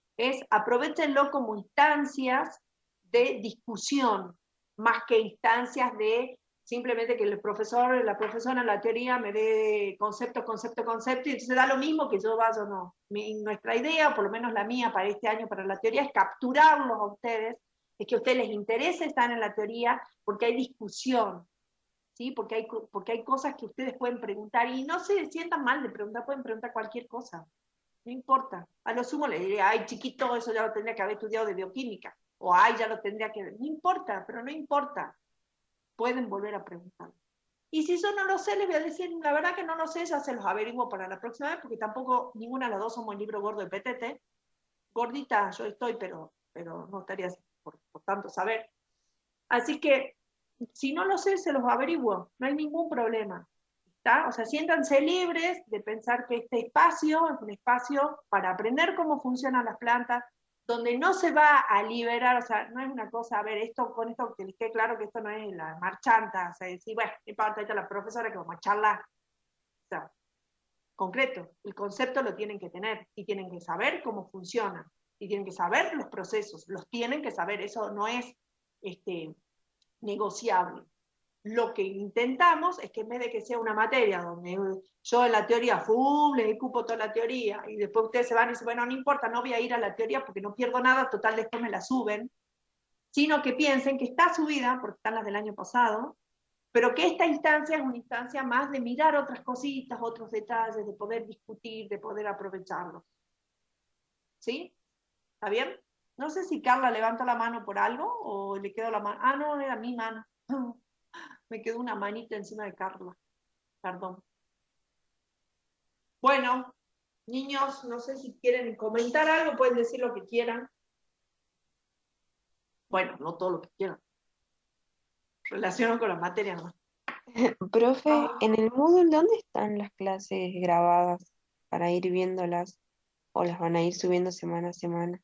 Aprovechenlo como instancias de discusión, más que instancias de simplemente que el profesor, la profesora en la teoría me dé concepto, y entonces da lo mismo que yo vaya o no. Nuestra idea, o por lo menos la mía para este año, para la teoría, es capturarlos a ustedes, es que a ustedes les interese estar en la teoría, porque hay discusión, ¿sí? Porque hay cosas que ustedes pueden preguntar, y no se sientan mal de preguntar, pueden preguntar cualquier cosa, no importa. A lo sumo les diré, ay chiquito, eso ya lo tendría que haber estudiado de bioquímica. o ay, ya lo tendría que ver. No importa, pero no importa. Pueden volver a preguntar. Y si yo no lo sé, les voy a decir, la verdad que no lo sé, ya se los averiguo para la próxima vez, porque tampoco ninguna de las dos somos el libro gordo de PTT. Gordita yo estoy, pero no estaría por tanto saber. Así que, si no lo sé, se los averiguo, no hay ningún problema. ¿Está? O sea, siéntanse libres de pensar que este espacio es un espacio para aprender cómo funcionan las plantas, donde no se va a liberar, o sea, no es una cosa, a ver, esto con esto que les quede claro que esto no es la marchanta, o sea, decir, bueno, no importa, ahí está la profesora que vamos a charlar. O sea, concreto, el concepto lo tienen que tener y tienen que saber cómo funciona y tienen que saber los procesos, los tienen que saber, eso no es negociable. Lo que intentamos es que en vez de que sea una materia donde yo en la teoría, les ocupo toda la teoría, y después ustedes se van y dicen, bueno, no importa, no voy a ir a la teoría porque no pierdo nada, total, después me la suben, sino que piensen que está subida, porque están las del año pasado, pero que esta instancia es una instancia más de mirar otras cositas, otros detalles, de poder discutir, de poder aprovecharlos. ¿Sí? ¿Está bien? No sé si Carla levanta la mano por algo o le quedó la mano. Ah, no, era mi mano. Me quedó una manita encima de Carla. Perdón. Bueno, niños, no sé si quieren comentar algo, pueden decir lo que quieran. Bueno, no todo lo que quieran. Relacionado con la materia, ¿no? Profe, en el Moodle, ¿dónde están las clases grabadas para ir viéndolas o las van a ir subiendo semana a semana?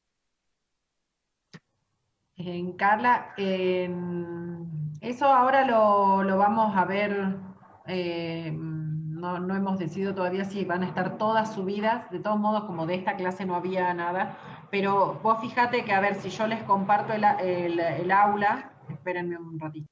Carla, eso ahora lo vamos a ver, no hemos decidido todavía si van a estar todas subidas, de todos modos como de esta clase no había nada, pero vos fíjate que a ver si yo les comparto el aula, espérenme un ratito.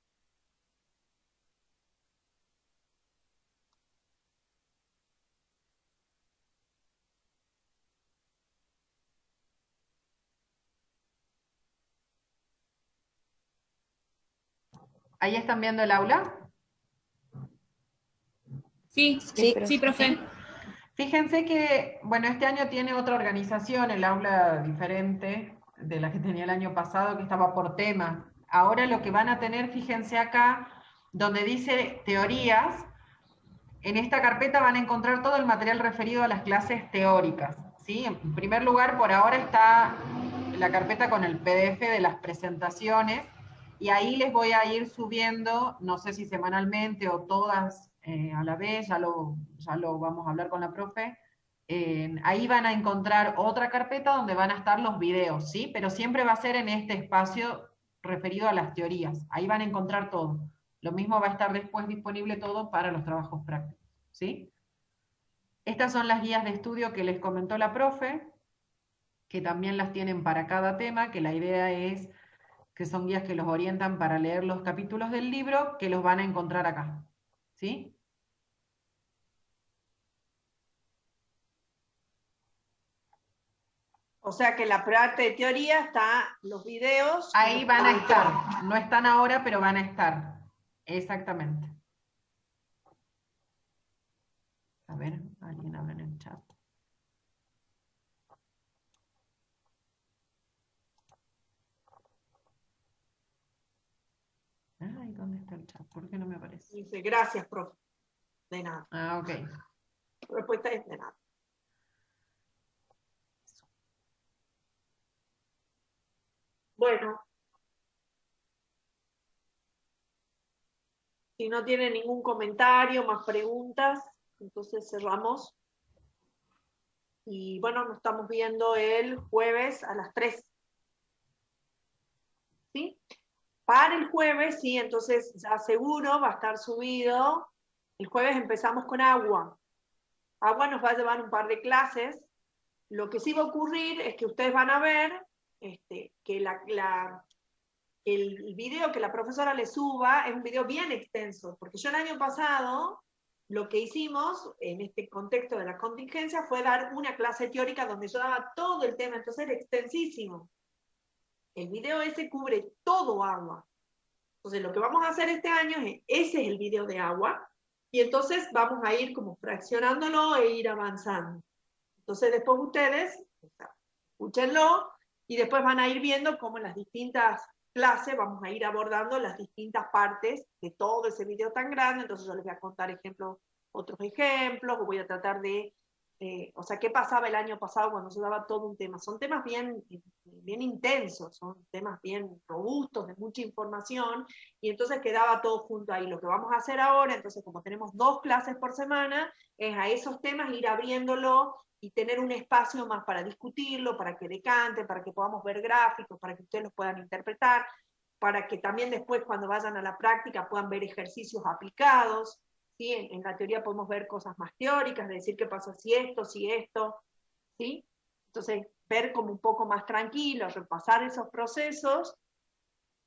¿Ahí están viendo el aula? Sí, Sí, sí, profe. Fíjense que, bueno, este año tiene otra organización, el aula diferente de la que tenía el año pasado, que estaba por tema. Ahora lo que van a tener, fíjense acá, donde dice teorías, en esta carpeta van a encontrar todo el material referido a las clases teóricas, ¿sí? En primer lugar, por ahora está la carpeta con el PDF de las presentaciones, y ahí les voy a ir subiendo, no sé si semanalmente o todas a la vez, ya lo vamos a hablar con la profe. Ahí van a encontrar otra carpeta donde van a estar los videos, ¿sí? Pero siempre va a ser en este espacio referido a las teorías. Ahí van a encontrar todo. Lo mismo va a estar después disponible todo para los trabajos prácticos, ¿sí? Estas son las guías de estudio que les comentó la profe, que también las tienen para cada tema, que la idea es que son guías que los orientan para leer los capítulos del libro, que los van a encontrar acá, ¿sí? O sea que la parte de teoría está los videos. Ahí van a estar, no están ahora, pero van a estar, exactamente. A ver, alguien habla en el chat. Ay, ¿dónde está el chat? ¿Por qué no me aparece? Dice, gracias, profe. De nada. Ah, ok. La respuesta es de nada. Bueno. Si no tiene ningún comentario, más preguntas, entonces cerramos. Y bueno, nos estamos viendo el jueves a las 3. ¿Sí? Para el jueves, sí, entonces ya seguro va a estar subido. El jueves empezamos con agua. Agua nos va a llevar un par de clases. Lo que sí va a ocurrir es que ustedes van a ver que el video que la profesora le suba es un video bien extenso, porque yo el año pasado lo que hicimos en este contexto de la contingencia fue dar una clase teórica donde yo daba todo el tema, entonces era extensísimo. El video ese cubre todo agua. Entonces lo que vamos a hacer este año es, ese es el video de agua, y entonces vamos a ir como fraccionándolo e ir avanzando. Entonces después ustedes, escúchenlo, Y después van a ir viendo cómo en las distintas clases vamos a ir abordando las distintas partes de todo ese video tan grande. Entonces yo les voy a contar otros ejemplos, o voy a tratar de, o sea, qué pasaba el año pasado cuando se daba todo un tema. Son temas bien intensos, son temas bien robustos, de mucha información, y entonces quedaba todo junto ahí. Lo que vamos a hacer ahora, entonces, como tenemos 2 clases por semana, es a esos temas ir abriéndolo y tener un espacio más para discutirlo, para que decante, para que podamos ver gráficos, para que ustedes los puedan interpretar, para que también después cuando vayan a la práctica puedan ver ejercicios aplicados, ¿sí? En la teoría podemos ver cosas más teóricas, de decir qué pasa si esto, ¿sí? Entonces, ver como un poco más tranquilo, repasar esos procesos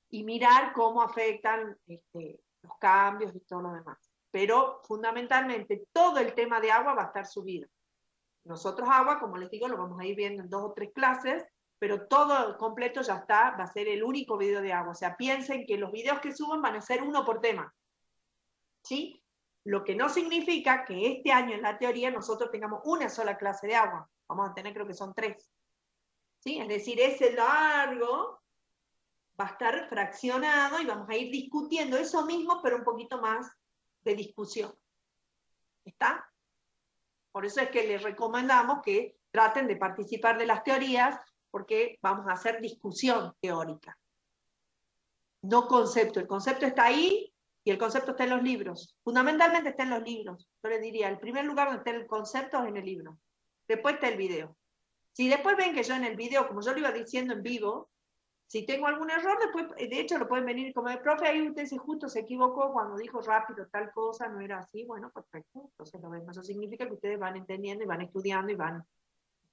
y mirar cómo afectan los cambios y todo lo demás. Pero fundamentalmente todo el tema de agua va a estar subido. Nosotros agua, como les digo, lo vamos a ir viendo en 2 o 3 clases, pero todo completo ya está, va a ser el único video de agua. O sea, piensen que los videos que suban van a ser uno por tema, ¿sí? Lo que no significa que este año en la teoría nosotros tengamos una sola clase de agua. Vamos a tener, creo que son 3. ¿Sí? Es decir, ese largo va a estar fraccionado y vamos a ir discutiendo eso mismo, pero un poquito más de discusión. ¿Está? Por eso es que les recomendamos que traten de participar de las teorías, porque vamos a hacer discusión teórica. No concepto. El concepto está ahí y el concepto está en los libros. Fundamentalmente está en los libros. Yo les diría, el primer lugar donde está el concepto es en el libro. Después está el video. Si después ven que yo en el video, como yo lo iba diciendo en vivo, si tengo algún error, después, de hecho, lo pueden venir como el profe, ahí usted justo se equivocó cuando dijo rápido tal cosa, no era así, bueno, perfecto, entonces lo vemos. Eso significa que ustedes van entendiendo y van estudiando y van,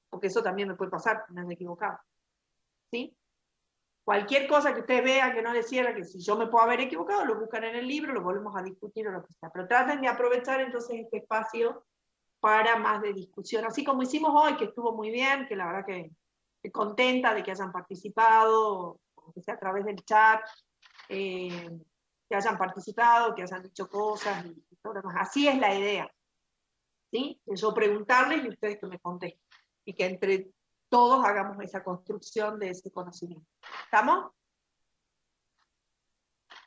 porque eso también me puede pasar, me han equivocado, ¿sí? Cualquier cosa que ustedes vean que no les cierra, que si yo me puedo haber equivocado, lo buscan en el libro, lo volvemos a discutir o lo que sea, pero traten de aprovechar entonces este espacio para más de discusión, así como hicimos hoy, que estuvo muy bien, que la verdad que contenta de que hayan participado, aunque sea a través del chat, que hayan participado, que hayan dicho cosas y todo lo demás. Así es la idea, ¿sí? Yo preguntarles y ustedes que me contesten, y que entre todos hagamos esa construcción de ese conocimiento. ¿Estamos?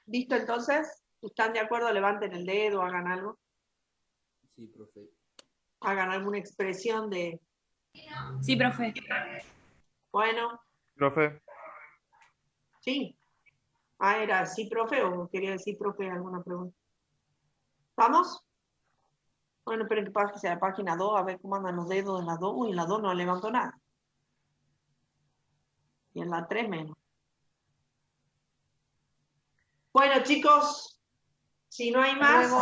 ¿Listo entonces? Si están de acuerdo, levanten el dedo, hagan algo. Sí, profe. Hagan alguna expresión de... Sí, profe. Bueno. Profe. Sí. Ah, ¿era sí, profe? ¿O quería decir, profe, alguna pregunta? ¿Vamos? Bueno, esperen que pase a la página 2, a ver cómo andan los dedos en la 2. Uy, en la 2 no levanto nada. Y en la 3 menos. Bueno, chicos, si no hay más,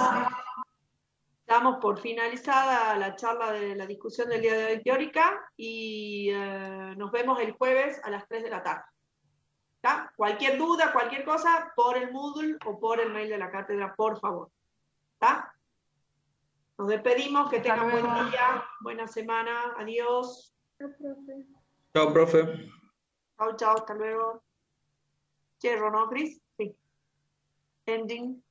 damos por finalizada la charla de la discusión del día de hoy teórica y nos vemos el jueves a las 3 de la tarde. ¿Está? Cualquier duda, cualquier cosa, por el Moodle o por el mail de la cátedra, por favor. ¿Está? Nos despedimos, que tengan buen día, buena semana, adiós. Chao, profe. Chao, chao, hasta luego. Cierro, ¿no, Cris? Sí. Ending.